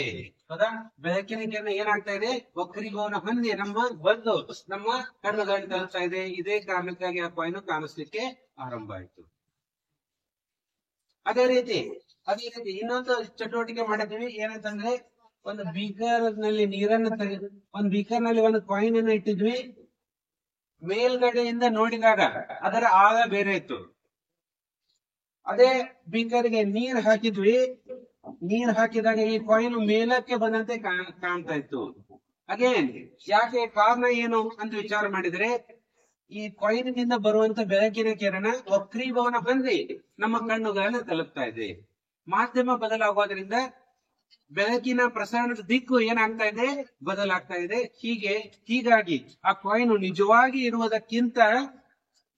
ಹೌದಾ? ಬೆಳಕಿನ ಕಿರಣ ಏನಾಗ್ತಾ ಇದೆ? ವಕ್ರೀಭವನ ಹೊಂದಿ ನಮ್ಮ ಕಣ್ಣುಗಳನ್ನ ತಲುಪ್ತಾ ಇದೆ. ಇದೇ ಕಾರಣಕ್ಕಾಗಿ ಆ ಕಾಯಿನ್ ಕಾಣಿಸ್ಲಿಕ್ಕೆ ಆರಂಭ ಆಯ್ತು. ಅದೇ ರೀತಿ ಇನ್ನೊಂದು ಚಟುವಟಿಕೆ ಮಾಡಿದ್ವಿ. ಏನಂತಂದ್ರೆ ಒಂದು ಬೀಕರ್ ನಲ್ಲಿ ನೀರನ್ನು ತೆಗೆದು ಒಂದು ಬೀಕರ್ ನಲ್ಲಿ ಒಂದು ಕಾಯಿನ್ ಅನ್ನ ಇಟ್ಟಿದ್ವಿ. ಮೇಲ್ಗಡೆಯಿಂದ ನೋಡಿದಾಗ ಅದರ ಆಳ ಬೇರೆ ಇತ್ತು. ಅದೇ ಬೀಕರ್ಗೆ ನೀರ್ ಹಾಕಿದ್ವಿ. ನೀರ್ ಹಾಕಿದಾಗ ಈ ಕಾಯಿನ್ ಮೇಲಕ್ಕೆ ಬಂದಂತೆ ಕಾಣ್ತಾ ಇತ್ತು. ಅಗೇನ್ ಯಾಕೆ? ಕಾರಣ ಏನು ಅಂತ ವಿಚಾರ ಮಾಡಿದ್ರೆ, ಈ ಕಾಯಿನ್ ನಿಂದ ಬರುವಂತ ಬೆಳಕಿನ ಕಿರಣ ವಕ್ರೀಭವನ ಹೊಂದಿ ನಮ್ಮ ಕಣ್ಣುಗಳನ್ನ ತಲುಪ್ತಾ ಇದೆ. ಮಾಧ್ಯಮ ಬದಲಾಗೋದ್ರಿಂದ ಬೆಳಕಿನ ಪ್ರಸರಣದ ದಿಕ್ಕು ಏನಾಗ್ತಾ ಇದೆ? ಬದಲಾಗ್ತಾ ಇದೆ. ಹೀಗಾಗಿ ಆ ಕಾಯಿನ್ ನಿಜವಾಗಿ ಇರುವುದಕ್ಕಿಂತ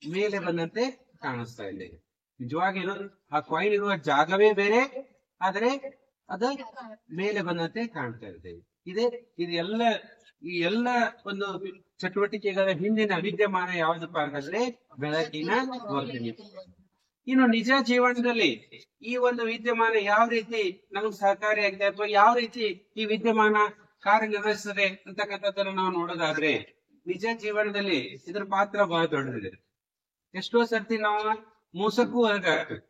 ಮೇಲೆ ಬಂದಂತೆ ಕಾಣಿಸ್ತಾ ಇದೆ. ನಿಜವಾಗಿ ಆ ಕಾಯಿನ್ ಇರುವ ಜಾಗವೇ ಬೇರೆ, ಆದ್ರೆ ಅದು ಮೇಲೆ ಬಂದಂತೆ ಕಾಣ್ತಾ ಇದೆ. ಈ ಎಲ್ಲ ಒಂದು ಚಟುವಟಿಕೆಗಳ ಹಿಂದಿನ ವಿದ್ಯಮಾನ ಯಾವುದಪ್ಪ ಅಂತಂದ್ರೆ ಬೆಳಕಿನ ವರ್ಧನೆ. ಇನ್ನು ನಿಜ ಜೀವನದಲ್ಲಿ ಈ ಒಂದು ವಿದ್ಯಮಾನ ಯಾವ ರೀತಿ ನಮಗೆ ಸಹಕಾರಿಯಾಗಿದೆ, ಅಥವಾ ಯಾವ ರೀತಿ ಈ ವಿದ್ಯಮಾನ ಕಾರ್ಯನಿರ್ವಹಿಸ್ತದೆ ಅಂತಕ್ಕಂಥದ್ದನ್ನು ನಾವು ನೋಡೋದಾದ್ರೆ, ನಿಜ ಜೀವನದಲ್ಲಿ ಇದರ ಪಾತ್ರ ಬಹಳ ದೊಡ್ಡದಿದೆ. ಎಷ್ಟೋ ಸರ್ತಿ ನಾವು ಮೋಸಕ್ಕೂ ಒಳಗಾಗ್ತೇವೆ.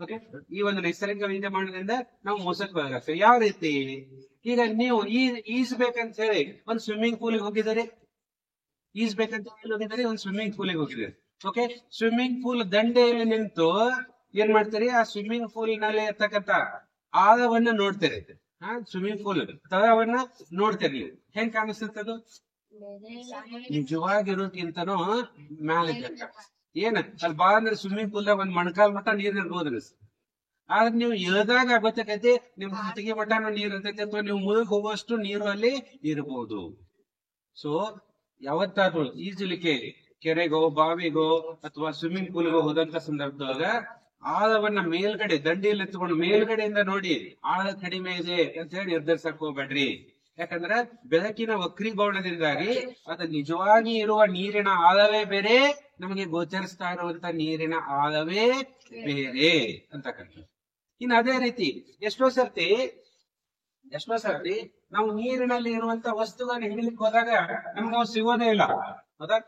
ಓಕೆ, ಈ ಒಂದು ನೈಸರ್ಗಿಕ ವಿದ್ಯಮಾನದಿಂದ ನಾವು ಮೋಸಕ್ಕೂ ಒಳಗಾಗ್ತೇವೆ. ಯಾವ ರೀತಿ? ಈಗ ನೀವು ಈಜ್ಬೇಕಂತ ಹೇಳಿ ಒಂದು ಸ್ವಿಮ್ಮಿಂಗ್ ಪೂಲಿಗೆ ಹೋಗಿದ್ದಾರೆ, ಒಂದು ಸ್ವಿಮ್ಮಿಂಗ್ ಪೂಲಿಗೆ ಹೋಗಿದ್ದಾರೆ. ಓಕೆ, ಸ್ವಿಮ್ಮಿಂಗ್ ಪೂಲ್ ದಂಡೆಯಲ್ಲಿ ನಿಂತು ಏನ್ ಮಾಡ್ತೀರಿ? ಆ ಸ್ವಿಮ್ಮಿಂಗ್ ಪೂಲ್ ನಲ್ಲಿ ಇರ್ತಕ್ಕಂಥ ಆಳವನ್ನ ನೋಡ್ತೀರಿ. ಸ್ವಿಮ್ಮಿಂಗ್ ಪೂಲ್ ತಳವನ್ನ ನೋಡ್ತೀರಿ. ನೀವು ಹೆಂಗ್ ಕಾಣಿಸ್ತದು? ನಿಜವಾಗಿರೋಕ್ಕಿಂತನೂ ಮ್ಯಾಲೆ ಏನ ಅಲ್ಲಿ ಬಾ ಅಂದ್ರೆ ಸ್ವಿಮ್ಮಿಂಗ್ ಪೂಲ್ ಒಂದ್ ಮೊಣಕಾಲ್ ಮಟ್ಟ ನೀರ್ ಇರ್ಬೋದು. ಆದ್ರೆ ನೀವು ಇಳಿದಾಗ ಗೊತ್ತೈತಿ ನಿಮ್ ಕುತ್ತಿಗೆ ಮಟ್ಟನೂ ನೀರ್ ಇರ್ತೈತಿ, ಅಥವಾ ನೀವು ಮುಳುಗ್ ಹೋಗುವಷ್ಟು ನೀರು ಅಲ್ಲಿ ಇರಬಹುದು. ಸೊ ಯಾವತ್ತಾದ್ರೂ ಈಜಲಿಕ್ಕೆ ಕೆರೆಗೋ ಬಾವಿಗೋ ಅಥವಾ ಸ್ವಿಮ್ಮಿಂಗ್ ಪೂಲ್ಗೋ ಹೋದಂತ ಸಂದರ್ಭದೊಳಗ ಆಳವನ್ನ ಮೇಲ್ಗಡೆ ದಂಡಿಯಲ್ಲಿ ಎತ್ಕೊಂಡು ಮೇಲ್ಗಡೆಯಿಂದ ನೋಡಿ ಆಳ ಕಡಿಮೆ ಇದೆ ಅಂತ ಹೇಳಿ ನಿರ್ಧರಿಸಕ್ ಹೋಗ್ಬೇಡ್ರಿ. ಯಾಕಂದ್ರೆ ಬೆಳಕಿನ ವಕ್ರೀಭವನದಿಂದಾಗಿ ಅದು ನಿಜವಾಗಿ ಇರುವ ನೀರಿನ ಆಳವೇ ಬೇರೆ, ನಮಗೆ ಗೋಚರಿಸ್ತಾ ಇರುವಂತ ನೀರಿನ ಆಳವೇ ಬೇರೆ ಅಂತಕ್ಕಂಥ. ಇನ್ನು ಅದೇ ರೀತಿ ಎಷ್ಟೋ ಸರ್ತಿ ನಾವು ನೀರಿನಲ್ಲಿ ಇರುವಂತ ವಸ್ತುಗಳನ್ನ ಹಿಡಿಲಿಕ್ಕೆ ಹೋದಾಗ ನಮ್ಗೆ ಅವು ಸಿಗೋದೇ ಇಲ್ಲ. ಹೌದಾ?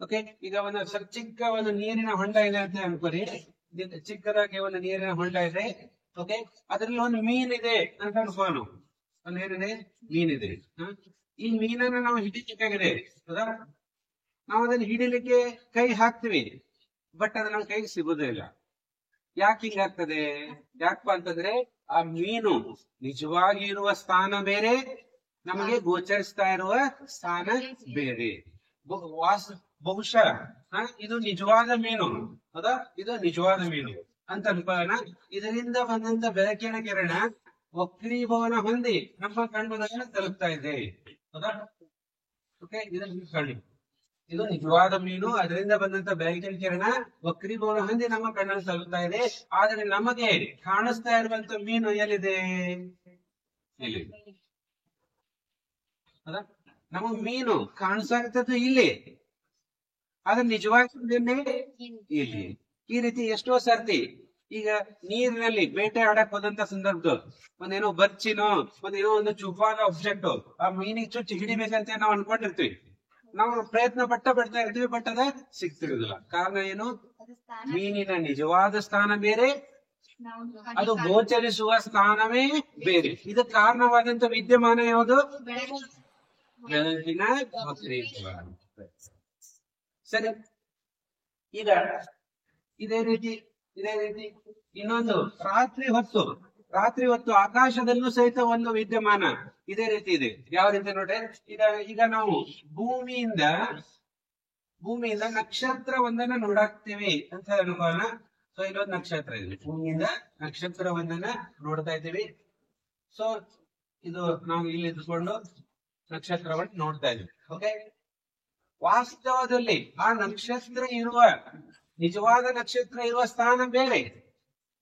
ಓಕೆ, ಈಗ ಒಂದು ಚಿಕ್ಕ ಒಂದು ನೀರಿನ ಹೊಂಡ ಇದೆ ಅಂತ ಅನ್ಕೋರಿ. ಚಿಕ್ಕದಾಗಿ ಒಂದು ನೀರಿನ ಹೊಂಡ ಇದೆ. ಓಕೆ, ಅದ್ರಲ್ಲಿ ಒಂದು ಮೀನಿದೆ ಅಂತ ಅನ್ಕೋಣ. ಒಂದು ಏನಿದೆ? ಮೀನಿದೆ. ಈ ಮೀನನ್ನ ನಾವು ಹಿಡಿಲಿಕ್ಕಾಗಿದೆ. ಹೌದಾ? ನಾವು ಅದನ್ನ ಹಿಡಿಲಿಕ್ಕೆ ಕೈ ಹಾಕ್ತಿವಿ, ಬಟ್ ಅದು ನಮ್ಮ ಕೈಗೆ ಸಿಗೋದೇ ಇಲ್ಲ. ಯಾಕೆ ಹಿಂಗಾಗ್ತದೆ? ಯಾಕಪ್ಪ ಅಂತಂದ್ರೆ ಆ ಮೀನು ನಿಜವಾಗಿ ಇರುವ ಸ್ಥಾನ ಬೇರೆ, ನಮಗೆ ಗೋಚರಿಸ್ತಾ ಇರುವ ಸ್ಥಾನ ಬೇರೆ. ಬಹುಶಃ ಇದು ನಿಜವಾದ ಮೀನು, ಹೌದಾ, ಇದು ನಿಜವಾದ ಮೀನು ಅಂತ ಅನ್ಕೋಣ. ಇದರಿಂದ ಬಂದಂತ ಬೆಳಕಿನ ಕಿರಣ ವಕ್ರೀಭವನ ಹೊಂದಿ ನಮ್ಮ ಕಣ್ಣುಗಳನ್ನು ತಲುಪ್ತಾ ಇದೆ, ಹೌದಾ. ಓಕೆ, ಇದು ನಿಜವಾದ ಮೀನು, ಅದರಿಂದ ಬಂದಂತ ಬೆಳಕಿನ ಕಿರಣ ವಕ್ರೀಭವನ ಹೊಂದಿ ನಮ್ಮ ಕಣ್ಣನ್ನು ತಲುಪ್ತಾ ಇದೆ. ಆದ್ರೆ ನಮಗೆ ಕಾಣಿಸ್ತಾ ಇರುವಂತ ಮೀನು ಎಲ್ಲಿದೆ? ಇಲ್ಲಿ, ಹೌದಾ. ನಮಗ್ ಮೀನು ಕಾಣಿಸ್ತದ್ದು ಇಲ್ಲಿ, ಆದ್ರೆ ನಿಜವಾಗಿ ಇಲ್ಲಿ. ಈ ರೀತಿ ಎಷ್ಟೋ ಸರ್ತಿ ಈಗ ನೀರಿನಲ್ಲಿ ಬೇಟೆ ಆಡಕ್ ಹೋದಂತ ಸಂದರ್ಭದಲ್ಲಿ ಒಂದೇನೋ ಬರ್ಚಿನೋ ಒಂದೇನೋ ಒಂದು ಚುಪಾದ ಆಬ್ಜೆಕ್ಟ್ ಆ ಮೀನಿಗೆ ಚುಚ್ಚಿ ಹಿಡಿಬೇಕಂತ ನಾವು ಅನ್ಕೊಂಡಿರ್ತೀವಿ. ನಾವು ಪ್ರಯತ್ನ ಬಿಡ್ತಾ ಇರ್ತೀವಿ, ಬಟ್ ಅದ ಸಿಗ್ತಿರುದಿಲ್ಲ. ಕಾರಣ ಏನು? ಮೀನಿನ ನಿಜವಾದ ಸ್ಥಾನ ಬೇರೆ, ಅದು ಗೋಚರಿಸುವ ಸ್ಥಾನವೇ ಬೇರೆ. ಇದಕ್ಕೆ ಕಾರಣವಾದಂತ ವಿದ್ಯಮಾನ ಯಾವುದು? ಬೆಳಕಿನ ವಕ್ರೀಭವನ. ಸರಿ, ಈಗ ಇದೇ ರೀತಿ ಇನ್ನೊಂದು ರಾತ್ರಿ ಹೊತ್ತು ಆಕಾಶದಲ್ಲೂ ಸಹಿತ ಒಂದು ವಿದ್ಯಮಾನ ಇದೇ ರೀತಿ ಇದೆ. ಯಾವ ರೀತಿ ನೋಡ್ರಿ, ಈಗ ನಾವು ಭೂಮಿಯಿಂದ ನಕ್ಷತ್ರ ಒಂದನ್ನ ನೋಡಾಕ್ತಿವಿ ಅಂತ ಅನ್ಕೋಣ. ಸೊ ಇಲ್ಲೊಂದು ನಕ್ಷತ್ರ ಇದೆ, ಭೂಮಿಯಿಂದ ನಕ್ಷತ್ರ ಒಂದನ್ನ ನೋಡ್ತಾ ಇದ್ದೀವಿ. ಸೊ ಇದು ನಾವು ಇಲ್ಲಿ ಇದ್ಕೊಂಡು ನಕ್ಷತ್ರವನ್ನು ನೋಡ್ತಾ ಇದ್ದೀವಿ. ಓಕೆ, ವಾಸ್ತವದಲ್ಲಿ ಆ ನಕ್ಷತ್ರ ನಿಜವಾದ ನಕ್ಷತ್ರ ಇರುವ ಸ್ಥಾನ ಬೇರೆ,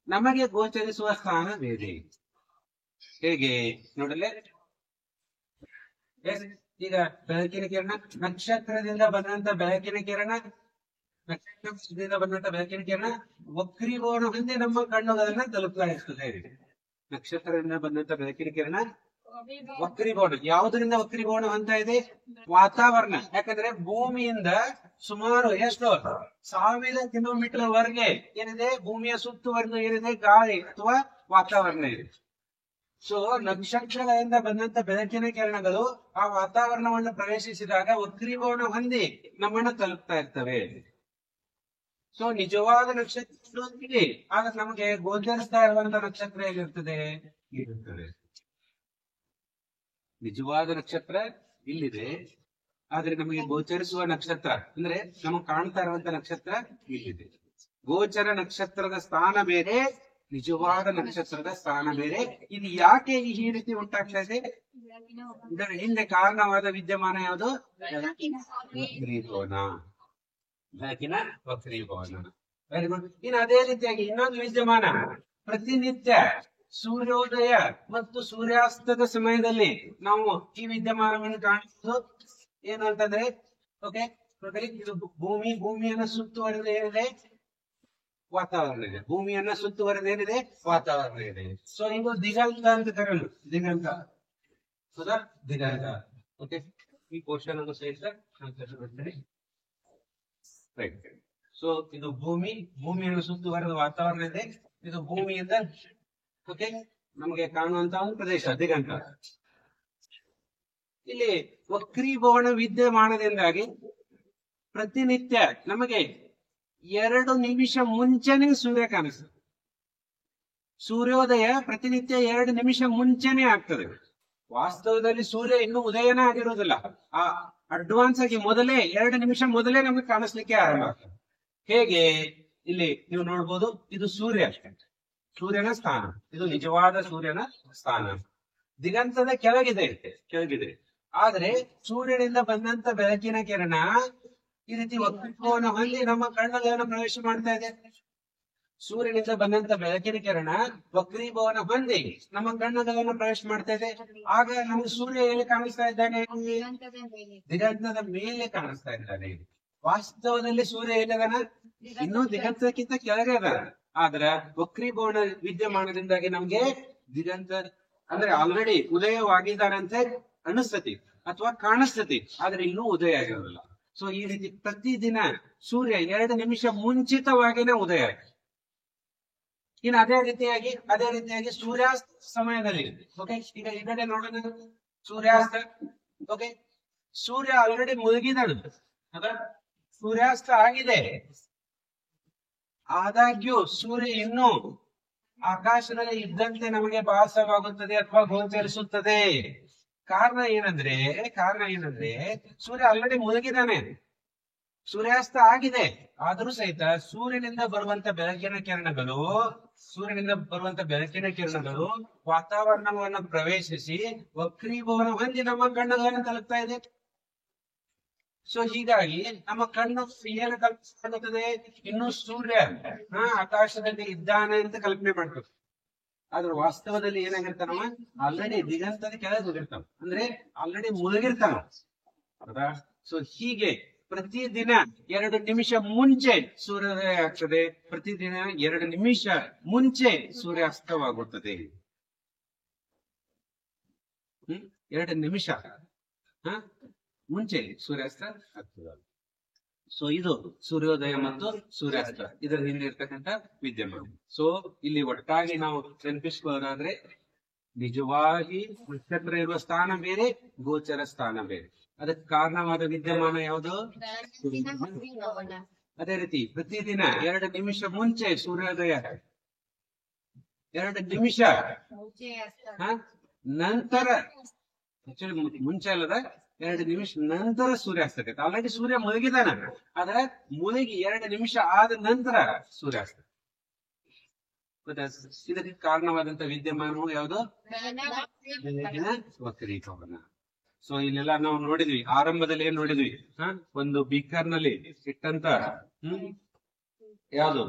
ನಮಗೆ ಗೋಚರಿಸುವ ಸ್ಥಾನ ಬೇರೆ. ಹೇಗೆ ನೋಡಲೇ? ಈಗ ಬೆಳಕಿನ ಕಿರಣ, ನಕ್ಷತ್ರದಿಂದ ಬಂದಂತ ಬೆಳಕಿನ ಕಿರಣ ವಕ್ರೀಭವನ ಹೊಂದಿ ನಮ್ಮ ಕಣ್ಣುಗಳನ್ನ ತಲುಪ್ತಾ ಇರ್ತದೆ. ನಕ್ಷತ್ರದಿಂದ ಬಂದಂತ ಬೆಳಕಿನ ಕಿರಣ ವಕ್ರೀಭವನ, ಯಾವುದರಿಂದ ವಕ್ರೀಭವನ ಅಂತ ಇದೆ? ವಾತಾವರಣ. ಯಾಕಂದ್ರೆ ಭೂಮಿಯಿಂದ ಸುಮಾರು ಎಷ್ಟು 1000 ಕಿಲೋಮೀಟರ್ ವರೆಗೆ ಏನಿದೆ, ಭೂಮಿಯ ಸುತ್ತುವರೆದು ಏನಿದೆ, ಗಾಳಿ ಅಥವಾ ವಾತಾವರಣ ಇದೆ. ಸೊ ನಕ್ಷತ್ರಗಳಿಂದ ಬಂದಂತ ಬೆಳಕಿನ ಕಿರಣಗಳು ಆ ವಾತಾವರಣವನ್ನು ಪ್ರವೇಶಿಸಿದಾಗ ವಕ್ರೀಭವನ ಹೊಂದಿ ನಮ್ಮನ್ನ ತಲುಪ್ತಾ ಇರ್ತವೆ. ಸೊ ನಿಜವಾದ ನಕ್ಷತ್ರ ಇದೆ, ಆಗ ನಮಗೆ ಗೋಚರಿಸ್ತಾ ಇರುವಂತ ನಕ್ಷತ್ರ ಹೇಗಿರ್ತದೆ? ಇರುತ್ತದೆ. ನಿಜವಾದ ನಕ್ಷತ್ರ ಇಲ್ಲಿದೆ, ಆದ್ರೆ ನಮಗೆ ಗೋಚರಿಸುವ ನಕ್ಷತ್ರ ಅಂದ್ರೆ ನಮಗೆ ಕಾಣ್ತಾ ಇರುವಂತ ನಕ್ಷತ್ರ ಇಲ್ಲಿದೆ. ಗೋಚರ ನಕ್ಷತ್ರದ ಸ್ಥಾನ ಬೇರೆ, ನಿಜವಾದ ನಕ್ಷತ್ರದ ಸ್ಥಾನ ಬೇರೆ. ಇದು ಯಾಕೆ ಈ ರೀತಿ ಉಂಟಾಗ್ತಾ ಇದೆ? ಇದರ ಹಿಂದೆ ಕಾರಣವಾದ ವಿದ್ಯಮಾನ ಯಾವುದು? ಬೆಳಕಿನ ವಕ್ರೀಭವನ. Very good. ಇನ್ನು ಅದೇ ರೀತಿಯಾಗಿ ಇನ್ನೊಂದು ವಿದ್ಯಮಾನ, ಪ್ರತಿನಿತ್ಯ ಸೂರ್ಯೋದಯ ಮತ್ತು ಸೂರ್ಯಾಸ್ತದ ಸಮಯದಲ್ಲಿ ನಾವು ಈ ವಿದ್ಯಮಾನವನ್ನು ಕಾಣಿಸುವುದು ಏನು ಅಂತಂದ್ರೆ, ಓಕೆ, ಇದು ಭೂಮಿಯನ್ನ ಸುತ್ತುವರೆದು ಏನಿದೆ? ವಾತಾವರಣ ಇದೆ. ಭೂಮಿಯನ್ನ ಸುತ್ತುವರೆದು ಏನಿದೆ? ವಾತಾವರಣ ಇದೆ. ಸೊ ಇದು ದಿಗಂತ ಅಂತ ಕರೆಯಲು, ದಿಗಂತ, ಹೌದಾ? ದಿಗಂತ. ಓಕೆ, ಈ ಕ್ವಶನ್ ಅನ್ನು ಸಹಿತ ರೈಟ್. ಸೊ ಇದು ಭೂಮಿಯನ್ನು ಸುತ್ತುವರೆದ ವಾತಾವರಣ ಇದೆ. ಇದು ಭೂಮಿಯಿಂದ ಓಕೆ ನಮಗೆ ಕಾಣುವಂತ ಒಂದು ಪ್ರದೇಶ ದಿಗಂತ. ಇಲ್ಲಿ ವಕ್ರೀಭವನ ವಿದ್ಯಮಾನದಿಂದಾಗಿ ಪ್ರತಿನಿತ್ಯ ನಮಗೆ 2 ನಿಮಿಷ ಮುಂಚೆನೆ ಸೂರ್ಯ ಕಾಣಿಸ್ತದೆ. ಸೂರ್ಯೋದಯ ಪ್ರತಿನಿತ್ಯ 2 ನಿಮಿಷ ಮುಂಚೆನೆ ಆಗ್ತದೆ. ವಾಸ್ತವದಲ್ಲಿ ಸೂರ್ಯ ಇನ್ನೂ ಉದಯನೇ ಆಗಿರುವುದಿಲ್ಲ. ಆ ಅಡ್ವಾನ್ಸ್ ಆಗಿ ಮೊದಲೇ 2 ನಿಮಿಷ ಮೊದಲೇ ನಮಗೆ ಕಾಣಿಸ್ಲಿಕ್ಕೆ ಆರಂಭ ಆಗ್ತದೆ. ಹೇಗೆ? ಇಲ್ಲಿ ನೀವು ನೋಡ್ಬೋದು, ಇದು ಸೂರ್ಯನ ಸ್ಥಾನ, ಇದು ನಿಜವಾದ ಸೂರ್ಯನ ಸ್ಥಾನ. ದಿಗಂತದ ಕೆಳಗಿದೆ. ಆದ್ರೆ ಸೂರ್ಯನಿಂದ ಬಂದಂತ ಬೆಳಕಿನ ಕಿರಣ ಈ ರೀತಿ ವಕ್ರೀಭವನ ಹೊಂದಿ ನಮ್ಮ ಕಣ್ಣುಗಳನ್ನು ಪ್ರವೇಶ ಮಾಡ್ತಾ ಇದೆ. ಸೂರ್ಯನಿಂದ ಬಂದಂತ ಬೆಳಕಿನ ಕಿರಣ ವಕ್ರೀಭವನ ಹೊಂದಿ ನಮ್ಮ ಕಣ್ಣುಗಳನ್ನು ಪ್ರವೇಶ ಮಾಡ್ತಾ ಇದೆ. ಆಗ ನಮ್ಗೆ ಸೂರ್ಯ ಎಲ್ಲಿ ಕಾಣಿಸ್ತಾ ಇದ್ದಾನೆ? ದಿಗಂತದ ಮೇಲೆ ಕಾಣಿಸ್ತಾ ಇದ್ದಾನೆ. ವಾಸ್ತವದಲ್ಲಿ ಸೂರ್ಯ ಎಲ್ಲಿದಾನ? ಇನ್ನೂ ದಿಗಂತಕ್ಕಿಂತ ಕೆಳಗೆ ಅದ. ಆದ್ರ ವಕ್ರೀಭವನ ವಿದ್ಯಮಾನದಿಂದಾಗಿ ನಮ್ಗೆ ದಿಗಂತ ಅಂದ್ರೆ ಆಲ್ರೆಡಿ ಉದಯವಾಗಿದ್ದಾನಂತೆ ಅನಿಸ್ತತಿ ಅಥವಾ ಕಾಣಿಸ್ತತಿ, ಆದ್ರೆ ಇನ್ನೂ ಉದಯ ಆಗಿರೋದಿಲ್ಲ. ಸೊ ಈ ರೀತಿ ಪ್ರತಿದಿನ ಸೂರ್ಯ 2 ನಿಮಿಷ ಮುಂಚಿತವಾಗಿನೇ ಉದಯ. ಇನ್ನು ಅದೇ ರೀತಿಯಾಗಿ ಸೂರ್ಯಾಸ್ತ ಸಮಯದಲ್ಲಿ ಓಕೆ, ಈಗ ಈ ಕಡೆ ನೋಡೋಣ ಸೂರ್ಯಾಸ್ತ. ಓಕೆ, ಸೂರ್ಯ ಆಲ್ರೆಡಿ ಮುಳುಗಿದಳು, ಸೂರ್ಯಾಸ್ತ ಆಗಿದೆ. ಆದಾಗ್ಯೂ ಸೂರ್ಯ ಇನ್ನೂ ಆಕಾಶದಲ್ಲಿ ಇದ್ದಂತೆ ನಮಗೆ ಭಾಸವಾಗುತ್ತದೆ ಅಥವಾ ಗೋಚರಿಸುತ್ತದೆ. ಕಾರಣ ಏನಂದ್ರೆ ಸೂರ್ಯ ಆಲ್ರೆಡಿ ಮುಳುಗಿದಾನೆ. ಸೂರ್ಯಾಸ್ತ ಆಗಿದೆ, ಆದರೂ ಸಹಿತ ಸೂರ್ಯನಿಂದ ಬರುವಂತ ಬೆಳಕಿನ ಕಿರಣಗಳು ವಾತಾವರಣವನ್ನು ಪ್ರವೇಶಿಸಿ ವಕ್ರೀಭವನ ಹೊಂದಿ ನಮ್ಮ ಕಣ್ಣುಗಳನ್ನು ತಲುಪ್ತಾ ಇದೆ. ಸೊ ಹೀಗಾಗಿ ನಮ್ಮ ಕಣ್ಣು ಏನು ಕಲ್ಪಿಸುತ್ತದೆ, ಇನ್ನು ಸೂರ್ಯ ಆಕಾಶದಲ್ಲಿ ಇದ್ದಾನೆ ಅಂತ ಕಲ್ಪನೆ ಮಾಡ್ತದೆ. ಆದ್ರೆ ವಾಸ್ತವದಲ್ಲಿ ಏನಾಗಿರ್ತಾನವ, ಆಲ್ರೆಡಿ ದಿಗಂತದ ಕೆಳಗೆ ಹೋಗಿರ್ತಾವ, ಅಂದ್ರೆ ಆಲ್ರೆಡಿ ಮುಳುಗಿರ್ತಾನ, ಹೌದಾ? ಸೊ ಹೀಗೆ ಪ್ರತಿದಿನ 2 ನಿಮಿಷ ಮುಂಚೆ ಸೂರ್ಯೋದಯ ಆಗ್ತದೆ, ಪ್ರತಿದಿನ 2 ನಿಮಿಷ ಮುಂಚೆ ಸೂರ್ಯಾಸ್ತವಾಗುತ್ತದೆ. 2 ನಿಮಿಷ ಮುಂಚೆ ಸೂರ್ಯಾಸ್ತ ಆಗ್ತದೆ. ಸೊ ಇದು ಸೂರ್ಯೋದಯ ಮತ್ತು ಸೂರ್ಯಾಸ್ತ, ಇದರ ಹಿಂದೆ ಇರ್ತಕ್ಕಂಥ ವಿದ್ಯಮಾನ. ಸೊ ಇಲ್ಲಿ ಒಟ್ಟಾಗಿ ನಾವು ನೆನಪಿಸ್ಕೊಳ್ಳೋದಾದ್ರೆ, ನಿಜವಾಗಿ ನಕ್ಷತ್ರ ಇರುವ ಸ್ಥಾನ ಬೇರೆ, ಗೋಚರ ಸ್ಥಾನ ಬೇರೆ. ಅದಕ್ಕೆ ಕಾರಣವಾದ ವಿದ್ಯಮಾನ ಯಾವುದು? ಅದೇ ರೀತಿ ಪ್ರತಿದಿನ 2 ನಿಮಿಷ ಮುಂಚೆ ಸೂರ್ಯೋದಯ, 2 ನಿಮಿಷ ನಂತರ, ಮುಂಚೆ ಅಲ್ಲದ 2 ನಿಮಿಷ ನಂತರ ಸೂರ್ಯಾಸ್ತ ಆಗತ್ತೆ. ಆಲ್ರೆಡಿ ಸೂರ್ಯ ಮುಳುಗಿದಾನ, ಆದ್ರೆ ಮುಳುಗಿ 2 ನಿಮಿಷ ಆದ ನಂತರ ಸೂರ್ಯಾಸ್ತ. ಇದಕ್ಕೆ ಕಾರಣವಾದಂತ ವಿದ್ಯಮಾನವು ಯಾವುದು? ವಕ್ರೀಭವನ. ಸೊ ಇಲ್ಲೆಲ್ಲ ನಾವು ನೋಡಿದ್ವಿ, ಆರಂಭದಲ್ಲಿ ಏನ್ ನೋಡಿದ್ವಿ, ಒಂದು ಬೀಕರ್ ನಲ್ಲಿ ಇಟ್ಟಂತ ಯಾವುದು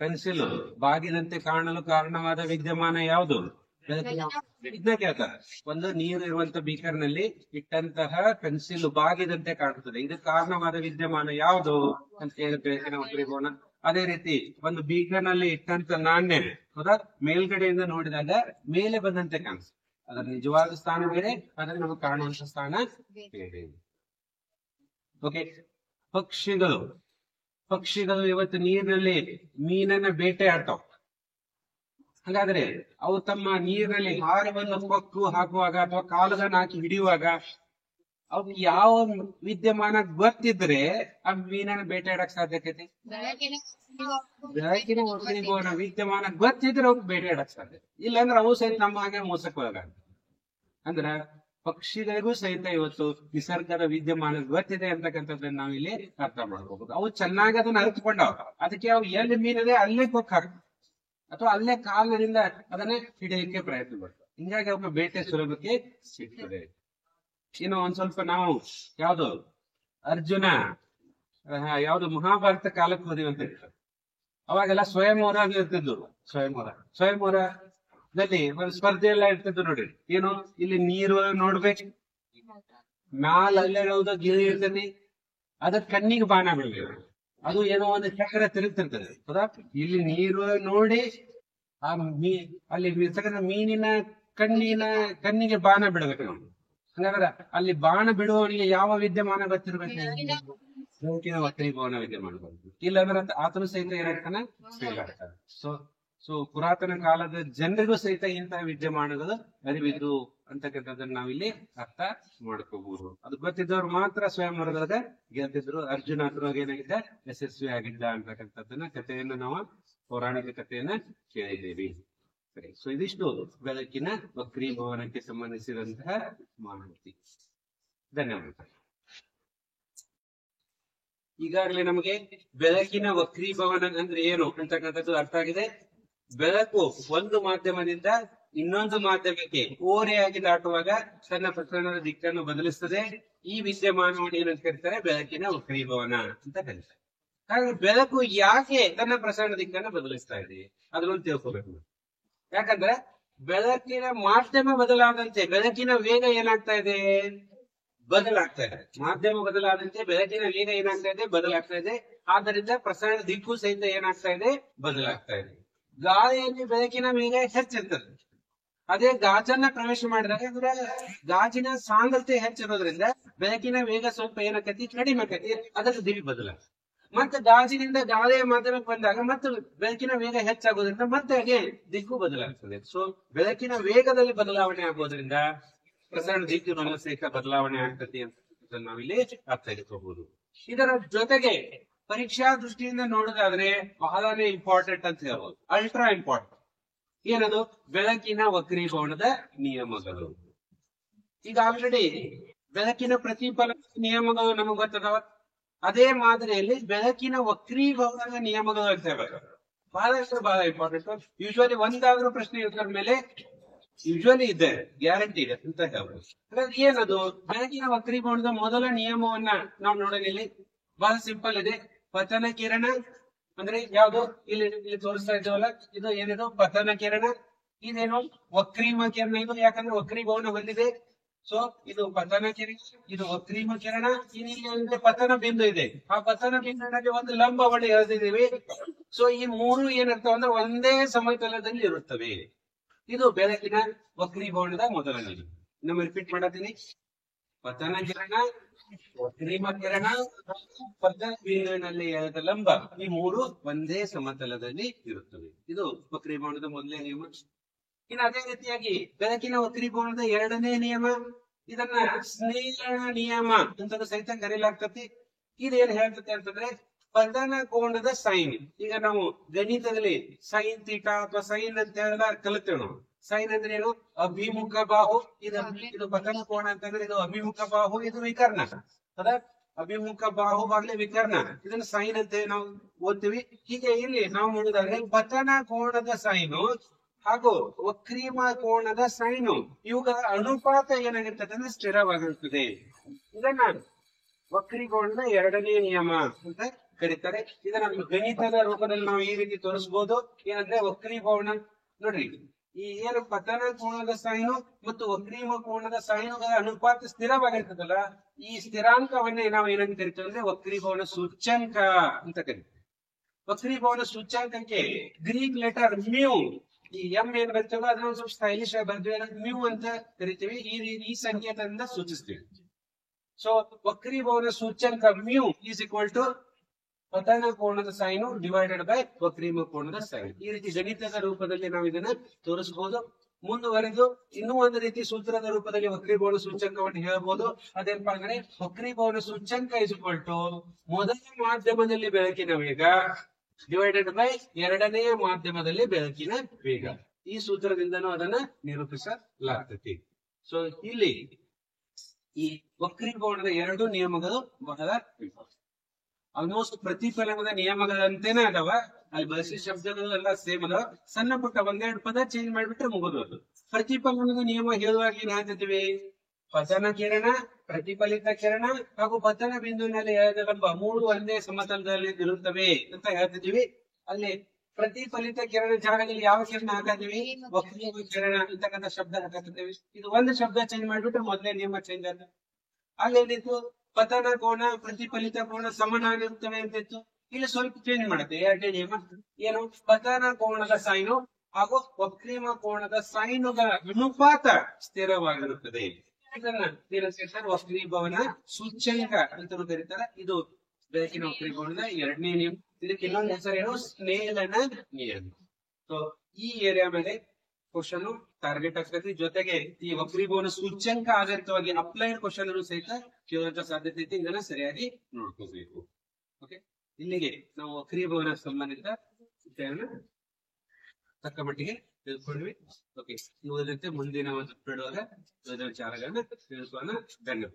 ಪೆನ್ಸಿಲ್ ಬಾಗಿದಂತೆ ಕಾಣಲು ಕಾರಣವಾದ ವಿದ್ಯಮಾನ ಯಾವುದು? ಇದನ್ನ ಕೇಳ್ತಾರೆ. ಒಂದು ನೀರು ಇರುವಂತ ಬೀಕರ್ ನಲ್ಲಿ ಇಟ್ಟಂತಹ ಪೆನ್ಸಿಲ್ ಬಾಗಿದಂತೆ ಕಾಣುತ್ತದೆ, ಇದಕ್ಕೆ ಕಾರಣವಾದ ವಿದ್ಯಮಾನ ಯಾವುದು ಅಂತ ಹೇಳಿ ವಕ್ರೀಭವನ. ಅದೇ ರೀತಿ ಒಂದು ಬೀಕರ್ ನಲ್ಲಿ ಇಟ್ಟಂತ ನಾಣ್ಯ, ಹೌದಾ, ಮೇಲ್ಗಡೆಯಿಂದ ನೋಡಿದಾಗ ಮೇಲೆ ಬಂದಂತೆ ಕಾಣಿಸ್ತದೆ, ಅದರ ನಿಜವಾದ ಸ್ಥಾನ ಬೇರೆ, ಅದನ್ನ ನಮಗೆ ಕಾಣುವಂತ ಸ್ಥಾನ ಬೇರೆ. ಓಕೆ, ಪಕ್ಷಿಗಳು ಇವತ್ತು ನೀರಿನಲ್ಲಿ ಮೀನನ್ನ ಬೇಟೆ ಆಡ್ತಾವ. ಹಾಗಾದ್ರೆ ಅವು ತಮ್ಮ ನೀರಿನಲ್ಲಿ ಹಾರವನ್ನು ಕೊಕ್ಕು ಹಾಕುವಾಗ ಅಥವಾ ಕಾಲುಗಳನ್ನು ಹಾಕಿ ಹಿಡಿಯುವಾಗ ಅವ್ರಿಗೆ ಯಾವ ವಿದ್ಯಮಾನ ಗೊತ್ತಿದ್ರೆ ಆ ಮೀನನ್ನ ಬೇಟೆ ಆಡಕ್ ಸಾಧ್ಯತೆ? ಬೆಳಕಿನ ವಕ್ರೀಭವನ ವಿದ್ಯಮಾನ ಗೊತ್ತಿದ್ರೆ ಅವ್ರಿಗೆ ಬೇಟೆ ಆಡಕ್ ಸಾಧ್ಯ. ಇಲ್ಲಾಂದ್ರೆ ಅವು ಸಹಿತ ನಮ್ಮ ಹಾಗೆ ಮೋಸಕ್ಕೆ ಒಳಗಾಗ. ಅಂದ್ರ ಪಕ್ಷಿಗಳಿಗೂ ಸಹಿತ ಇವತ್ತು ನಿಸರ್ಗದ ವಿದ್ಯಮಾನ ಗೊತ್ತಿದೆ ಅಂತಕ್ಕಂಥದ್ದನ್ನ ನಾವಿಲ್ಲಿ ಅರ್ಥ ಮಾಡ್ಕೋಬಹುದು. ಅವು ಚೆನ್ನಾಗಿ ಅದನ್ನ ಅರಿತುಕೊಂಡಾವ, ಅದಕ್ಕೆ ಅವು ಎಲ್ಲಿ ಮೀನಿದೆ ಅಲ್ಲೇ ಕೊಕ್ಕ ಅಥವಾ ಅಲ್ಲೇ ಕಾಲಿನಿಂದ ಅದನ್ನ ಹಿಡಿಯಲಿಕ್ಕೆ ಪ್ರಯತ್ನ ಪಡ್ತಾವೆ. ಹಿಂಗಾಗಿ ಅವ್ರ ಬೇಟೆ ಸುಲಭಕ್ಕೆ ಸಿಗ್ತದೆ. ಇನ್ನು ಒಂದ್ ಸ್ವಲ್ಪ ನಾವು ಯಾವ್ದು ಅರ್ಜುನ ಯಾವ್ದು ಮಹಾಭಾರತ ಕಾಲಕ್ಕೆ ಹೋದಿವಿ ಅಂತ ಹೇಳ್ತಾರೆ. ಅವಾಗೆಲ್ಲ ಸ್ವಯಂವರ ಇರ್ತಿದ್ದು. ಸ್ವಯಂವರದಲ್ಲಿ ಒಂದು ಸ್ಪರ್ಧೆ ಎಲ್ಲ ಇರ್ತಿದ್ದು ನೋಡಿ. ಏನು, ಇಲ್ಲಿ ನೀರು ನೋಡ್ಬೇಕು, ಮ್ಯಾಲ ಅಲ್ಲೇಳೋದು ಗಿಳಿ ಇರ್ತದೆ, ಅದ ಕಣ್ಣಿಗೆ ಬಾಣ ಬಿಡ್ಬೇಕು. ಅದು ಏನೋ ಒಂದು ಚಕ್ರ ತಿರುಗ್ತಿರ್ತದೆ, ಹೌದಾ? ಇಲ್ಲಿ ನೀರು ನೋಡಿ ಆ ಅಲ್ಲಿ ಮೀನಿನ ಕಣ್ಣಿಗೆ ಬಾಣ ಬಿಡಬೇಕು ನಾವು. ಹಂಗಾದ್ರೆ ಅಲ್ಲಿ ಬಾಣ ಬಿಡುವವನಿಗೆ ಯಾವ ವಿದ್ಯಮಾನ ಗೊತ್ತಿರ್ಬೇಕು? ಬೆಳಕಿನ ವಕ್ರೀಭವನ ವಿದ್ಯಮಾನ ಬರ್ತದೆ. ಇಲ್ಲಾಂದ್ರೆ ಆತನು ಸಹಿತ ಏನಾಗ್ತಾನೆ, ಫೇಲ್ ಆಗ್ತಾನೆ. ಸೊ ಪುರಾತನ ಕಾಲದ ಜನರಿಗೂ ಸಹಿತ ಇಂತಹ ವಿದ್ಯಮಾನಗಳು ಅರಿವಿದ್ದು ಅಂತಕ್ಕಂಥದ್ದನ್ನ ನಾವಿಲ್ಲಿ ಅರ್ಥ ಮಾಡ್ಕೋಬಹುದು. ಅದು ಗೊತ್ತಿದ್ದವ್ರು ಮಾತ್ರ ಸ್ವಯಂವರದಾಗ ಗೆದ್ದಿದ್ರು. ಅರ್ಜುನ ಅದ್ರೊಳಗೆ ಏನಾಗಿದ್ದ, ಯಶಸ್ವಿ ಆಗಿದ್ದ ಅಂತಕ್ಕಂಥದ್ದನ್ನ ಕಥೆಯನ್ನ ನಾವು ಪೌರಾಣಿಕ ಕಥೆಯನ್ನ ಕೇಳಿದ್ದೇವೆ. ಸರಿ, ಸೊ ಇದಿಷ್ಟು ಬೆಳಕಿನ ವಕ್ರೀಭವನಕ್ಕೆ ಸಂಬಂಧಿಸಿದಂತಹ ಮಾಹಿತಿ. ಧನ್ಯವಾದ. ಈಗಾಗಲೇ ನಮಗೆ ಬೆಳಕಿನ ವಕ್ರೀಭವನ ಅಂದ್ರೆ ಏನು ಅಂತಕ್ಕಂಥದ್ದು ಅರ್ಥ ಆಗಿದೆ. ಬೆಳಕು ಒಂದು ಮಾಧ್ಯಮದಿಂದ ಇನ್ನೊಂದು ಮಾಧ್ಯಮಕ್ಕೆ ಓರೆಯಾಗಿ ದಾಟುವಾಗ ತನ್ನ ಪ್ರಸರಣದ ದಿಕ್ಕನ್ನು ಬದಲಿಸ್ತದೆ. ಈ ವಿದ್ಯಮಾನವನ್ನು ಏನಂತ ಕರೀತಾರೆ? ಬೆಳಕಿನ ವಕ್ರೀಭವನ ಅಂತ ಕರೀತಾರೆ. ಹಾಗಾಗಿ ಬೆಳಕು ಯಾಕೆ ತನ್ನ ಪ್ರಸರಣ ದಿಕ್ಕನ್ನು ಬದಲಿಸ್ತಾ ಇದೆ ಅದನ್ನು ತಿಳ್ಕೋಬೇಕು. ಯಾಕಂದ್ರೆ ಬೆಳಕಿನ ಮಾಧ್ಯಮ ಬದಲಾದಂತೆ ಬೆಳಕಿನ ವೇಗ ಏನಾಗ್ತಾ ಇದೆ? ಬದಲಾಗ್ತಾ ಇದೆ. ಮಾಧ್ಯಮ ಬದಲಾದಂತೆ ಬೆಳಕಿನ ವೇಗ ಏನಾಗ್ತಾ ಇದೆ? ಬದಲಾಗ್ತಾ ಇದೆ. ಆದ್ದರಿಂದ ಪ್ರಸರಣ ದಿಕ್ಕು ಸಹಿತ ಏನಾಗ್ತಾ ಇದೆ? ಬದಲಾಗ್ತಾ ಇದೆ. ಗಾಳಿಯಲ್ಲಿ ಬೆಳಕಿನ ವೇಗ ಹೆಚ್ಚಿರ್ತದೆ. ಅದೇ ಗಾಜನ್ನ ಪ್ರವೇಶ ಮಾಡಿದಾಗ ಅಂದ್ರೆ ಗಾಜಿನ ಸಾಂದ್ರತೆ ಹೆಚ್ಚಿರೋದ್ರಿಂದ ಬೆಳಕಿನ ವೇಗ ಸ್ವಲ್ಪ ಏನಾಕತಿ? ಕಡಿಮೆ ಆಕತಿ. ಅದಕ್ಕೆ ದಿಕ್ಕು ಬದಲಾಗ್ತದೆ. ಮತ್ತೆ ಗಾಜಿನಿಂದ ಗಾಳಿಯ ಮಾಧ್ಯಮಕ್ಕೆ ಬಂದಾಗ ಮತ್ತೆ ಬೆಳಕಿನ ವೇಗ ಹೆಚ್ಚಾಗೋದ್ರಿಂದ ಮತ್ತೆ ಹಾಗೆ ದಿಕ್ಕು ಬದಲಾಗ್ತದೆ. ಸೊ ಬೆಳಕಿನ ವೇಗದಲ್ಲಿ ಬದಲಾವಣೆ ಆಗೋದ್ರಿಂದ ಪ್ರಸರಣ ದಿಕ್ಕಿನ ಸಹಿತ ಬದಲಾವಣೆ ಆಗ್ತದೆ ಅಂತ ನಾವಿಲ್ಲಿ ಅರ್ಥ ಇಟ್ಕೋಬಹುದು. ಇದರ ಜೊತೆಗೆ ಪರೀಕ್ಷಾ ದೃಷ್ಟಿಯಿಂದ ನೋಡೋದಾದ್ರೆ ಬಹಳನೇ ಇಂಪಾರ್ಟೆಂಟ್ ಅಂತ ಹೇಳ್ಬೋದು. ಅಲ್ಟ್ರಾ ಇಂಪಾರ್ಟೆಂಟ್ ಏನದು? ಬೆಳಕಿನ ವಕ್ರೀಭವನದ ನಿಯಮಗಳು. ಈಗ ಆಲ್ರೆಡಿ ಬೆಳಕಿನ ಪ್ರತಿಫಲನ ನಿಯಮಗಳು ನಮಗೆ ಗೊತ್ತದವ. ಅದೇ ಮಾದರಿಯಲ್ಲಿ ಬೆಳಕಿನ ವಕ್ರೀಭವನದ ನಿಯಮಗಳು ಇರ್ತವೆ. ಬಹಳ ಇಂಪಾರ್ಟೆಂಟ್. ಯೂಶುವಲಿ ಒಂದಾದ್ರೂ ಪ್ರಶ್ನೆ ಇದ್ರ ಮೇಲೆ ಯೂಶುವಲಿ ಇದೆ, ಗ್ಯಾರಂಟಿ ಇದೆ ಅಂತ ಹೇಳ್ಬೋದು. ಹಾಗಾದ್ರೆ ಏನದು ಬೆಳಕಿನ ವಕ್ರೀಭವನದ ಮೊದಲ ನಿಯಮವನ್ನ ನಾವು ನೋಡೋಣ. ಇಲ್ಲಿ ಬಹಳ ಸಿಂಪಲ್ ಇದೆ. ಪತನ ಕಿರಣ ಅಂದ್ರೆ ಯಾವ್ದು, ಇಲ್ಲಿ ತೋರಿಸ್ತಾ ಇದ್ದೇವಲ್ಲ, ಇದು ಏನಿದು ಪತನ ಕಿರಣ, ಇದೇನು ವಕ್ರೀಮ ಕಿರಣ. ಇದು ಯಾಕಂದ್ರೆ ವಕ್ರೀಭವನ ಹೊಂದಿದೆ. ಸೊ ಇದು ಪತನ ಕಿರಣ, ಇದು ವಕ್ರೀಮ ಕಿರಣ. ಇಲ್ಲಿ ಪತನ ಬಿಂದು ಇದೆ. ಆ ಪತನ ಬಿಂದುವಿನಲ್ಲಿ ಒಂದು ಲಂಬ ಬಳಿ ಎಳೆದಿದ್ದೀವಿ. ಸೊ ಈ ಮೂರು ಏನಿರ್ತಾವ ಅಂದ್ರೆ ಒಂದೇ ಸಮತಲದಲ್ಲಿ ಇರುತ್ತವೆ. ಇದು ಬೆಳಕಿನ ವಕ್ರೀಭವನದ ಮೊದಲ ನಿಯಮ. ಇನ್ನೊಮ್ಮೆ ರಿಪೀಟ್ ಮಾಡತ್ತೀನಿ. ಪತನ ಕಿರಣ, ವಕ್ರೀಮ ಕಿರಣ, ಪತನ ಬಿಂದುವಿನಲ್ಲಿ ಎಳೆದ ಲಂಬ, ಈ ಮೂರು ಒಂದೇ ಸಮತಲದಲ್ಲಿ ಇರುತ್ತವೆ. ಇದು ವಕ್ರೀಭವನದ ಮೊದಲನೇ ನಿಯಮ. ಇನ್ನು ಅದೇ ರೀತಿಯಾಗಿ ಬೆಳಕಿನ ವಕ್ರೀಭವನದ ಎರಡನೇ ನಿಯಮ, ಇದನ್ನ ಸ್ನೇಹಣ ನಿಯಮ ಅಂತ ಸಹಿತ ಕರೆಯಲಾಗ್ತತಿ. ಇದೇನ್ ಹೇಳ್ತದೆ ಅಂತಂದ್ರೆ ಪತನ ಕೋನದ ಸೈನ್. ಈಗ ನಾವು ಗಣಿತದಲ್ಲಿ ಸೈನ್ ತೀಟಾ ಅಥವಾ ಸೈನ್ ಅಂತ ಹೇಳ ಕಲಿತೇವೆ ನಾವು. ಸೈನ್ ಅಂದ್ರೆ ಏನು, ಅಭಿಮುಖ ಬಾಹು. ಇದು ಪತನ ಕೋನ ಅಂತಂದ್ರೆ ಇದು ಅಭಿಮುಖ ಬಾಹು, ಇದು ವಿಕರ್ಣ. ಅದ ಅಭಿಮುಖ ಬಾಹುವಾಗ್ಲೇ ವಿಕರ್ಣ, ಇದನ್ನ ಸೈನ್ ಅಂತ ನಾವು ಓದ್ತೀವಿ. ಹೀಗೆ ಇಲ್ಲಿ ನಾವು ನೋಡಿದ್ರೆ ಪತನ ಕೋನದ ಸೈನು ಹಾಗೂ ವಕ್ರೀಮ ಕೋನದ ಸೈನು ಇವುಗಳ ಅನುಪಾತ ಏನಾಗಿರ್ತದೆ ಅಂದ್ರೆ ಸ್ಥಿರವಾಗಿರುತ್ತದೆ. ಇದನ್ನ ವಕ್ರೀಕೋನದ ಎರಡನೇ ನಿಯಮ ಅಂತ ಕರೀತಾರೆ. ಇದನ್ನ ಗಣಿತದ ರೂಪದಲ್ಲಿ ನಾವು ಈ ರೀತಿ ತೋರಿಸಬಹುದು. ಏನಂದ್ರೆ ವಕ್ರೀಭವನ ನೋಡ್ರಿ, ಈ ಏನು ಪತನ ಕೋನದ ಸೈನು ಮತ್ತು ವಕ್ರೀಮ ಕೋನದ ಸೈನುಗಳ ಅನುಪಾತ ಸ್ಥಿರವಾಗಿರ್ತದಲ್ಲ, ಈ ಸ್ಥಿರಾಂಕವನ್ನೇ ನಾವು ಏನಂತ ಕರಿತೇವೆ ಅಂದ್ರೆ ವಕ್ರೀಭವನ ಸೂಚ್ಯಂಕ ಅಂತ ಕರಿತೀವಿ. ವಕ್ರೀಭವನ ಸೂಚ್ಯಂಕಕ್ಕೆ ಗ್ರೀಕ್ ಲೆಟರ್ ಮ್ಯೂ, ಈ ಎಂ ಏನ್ ಬರ್ತೇವೋ ಅದನ್ನ ಸ್ವಲ್ಪ ಸ್ಟೈಲಿಶ್ ಆಗಿ ಬರ್ತೀವಿ, ಮ್ಯೂ ಅಂತ ಕರಿತೀವಿ. ಈ ಸಂಕೇತದಿಂದ ಸೂಚಿಸ್ತೀವಿ. ಸೊ ವಕ್ರೀಭವನ ಸೂಚ್ಯಂಕ ಮ್ಯೂ ಈಸ್ ಈಕ್ವಲ್ ಟು ಪತನ ಕೋನದ ಸೈನು ಡಿವೈಡೆಡ್ ಬೈ ವಕ್ರೀಮ ಕೋನದ ಸೈನ್. ಈ ರೀತಿ ಗಣಿತದ ರೂಪದಲ್ಲಿ ನಾವು ಇದನ್ನ ತೋರಿಸಬಹುದು. ಮುಂದುವರೆದು ಇನ್ನೂ ಒಂದು ರೀತಿ ಸೂತ್ರದ ರೂಪದಲ್ಲಿ ವಕ್ರೀಭವನ ಸೂಚ್ಯಂಕವನ್ನು ಹೇಳಬಹುದು. ಅದೇನಪ್ಪಾ ಅಂದ್ರೆ ವಕ್ರೀಭವನ ಸೂಚ್ಯಂಕ ಇಸ್ ಈಕ್ವಲ್ ಟು ಮೊದಲ ಮಾಧ್ಯಮದಲ್ಲಿ ಬೆಳಕಿನ ವೇಗ ಡಿವೈಡೆಡ್ ಬೈ ಎರಡನೆಯ ಮಾಧ್ಯಮದಲ್ಲಿ ಬೆಳಕಿನ ವೇಗ. ಈ ಸೂತ್ರದಿಂದನೂ ಅದನ್ನ ನಿರೂಪಿಸಲಾಗ್ತದೆ. ಸೊ ಇಲ್ಲಿ ಈ ವಕ್ರೀಭವನದ ಎರಡು ನಿಯಮಗಳು ಬಹಳ ಆಲ್ಮೋಸ್ಟ್ ಪ್ರತಿಫಲನದ ನಿಯಮಗಳಂತೆನೇ ಅದಾವ. ಅಲ್ಲಿ ಬಳಸಿ ಶಬ್ದಗಳು ಎಲ್ಲ ಸೇಮ್ ಅದಾವ. ಸಣ್ಣ ಪುಟ್ಟ ಒಂದೆರಡು ಪದ ಚೇಂಜ್ ಮಾಡಿಬಿಟ್ರೆ ಮುಗಿದೋದು. ಪ್ರತಿಫಲನದ ನಿಯಮ ಹೇಳುವಾಗ ಏನ್ ಹೇಳ್ತಿದ್ವಿ, ಪತನ ಕಿರಣ, ಪ್ರತಿಫಲಿತ ಕಿರಣ ಹಾಗೂ ಪತನ ಬಿಂದುವಿನಲ್ಲಿ ಎಳೆದ ಲಂಬ ಮೂರು ಒಂದೇ ಸಮತಲದಲ್ಲಿ ಇರುತ್ತವೆ ಅಂತ ಹೇಳ್ತಿದೀವಿ. ಅಲ್ಲಿ ಪ್ರತಿಫಲಿತ ಕಿರಣ ಜಾಗದಲ್ಲಿ ಯಾವ ಕಿರಣ ಹಾಕತ್ತೀವಿ, ವಕ್ರೀಮ ಕಿರಣ ಅಂತಕ್ಕಂಥ ಶಬ್ದ ಹಾಕತ್ತಿದ್ದೇವೆ. ಇದು ಒಂದು ಶಬ್ದ ಚೇಂಜ್ ಮಾಡ್ಬಿಟ್ರೆ ಮೊದಲೇ ನಿಯಮ ಚೇಂಜ್ ಆದ. ಅಲ್ಲೇನಿತ್ತು, ಪತನ ಕೋನ ಪ್ರತಿಫಲಿತ ಕೋನ ಸಮನಾಗಿರುತ್ತವೆ ಅಂತಿತ್ತು. ಇಲ್ಲಿ ಸ್ವಲ್ಪ ಚೇಂಜ್ ಮಾಡುತ್ತೆ ಎರಡನೇ ನಿಯಮ. ಏನು, ಪತನ ಕೋನದ ಸೈನು ಹಾಗೂ ವಕ್ರೀಮ ಕೋನದ ಸೈನುಗಳ ಅನುಪಾತ ಸ್ಥಿರವಾಗಿರುತ್ತದೆ. ಇದನ್ನ ಸೇರಿಸ್ತಾರೆ ವಕ್ರೀಭವನ ಸೂಚ್ಯಂಕ ಅಂತ ಕರೀತಾರೆ. ಇದು ಬೆಳಕಿನ ವಕ್ರೀಭವನದ ಎರಡನೇ ನಿಯಮ. ಇದಕ್ಕೆ ಇನ್ನೊಂದು ಹೆಸರೇನು, ಸ್ನೇಲನ ನಿಯಮ. ಸೊ ಈ ಏರಿಯಾ ಮೇಲೆ ಕ್ವಶನ್ ಟಾರ್ಗೆಟ್ ಆಗ್ತದೆ. ಜೊತೆಗೆ ಈ ವಕ್ರೀಭವನ ಸೂಚ್ಯಂಕ ಆಧಾರಿತವಾಗಿ ಅಪ್ಲೈಡ್ ಕ್ವಶನ್ ಸಹಿತ ಕೇಳುವಂತ ಸಾಧ್ಯತೆ ಐತಿ. ಇದನ್ನ ಸರಿಯಾಗಿ ನೋಡ್ಕೋಬೇಕು. ಓಕೆ, ಇಲ್ಲಿಗೆ ನಾವು ವಕ್ರೀಭವನ ಸಂಬಂಧಿತ ವಿಷಯವನ್ನು ತಕ್ಕ ಮಟ್ಟಿಗೆ ತಿಳ್ಕೊಂಡ್ವಿ. ಓಕೆ, ಇವುದಂತೆ ಮುಂದಿನ ಒಂದು ಬಿಡುವಾಗ ವಿಚಾರಗಳನ್ನ ತಿಳ್ಕೊಳ್ಳೋಣ. ಧನ್ಯವಾದ.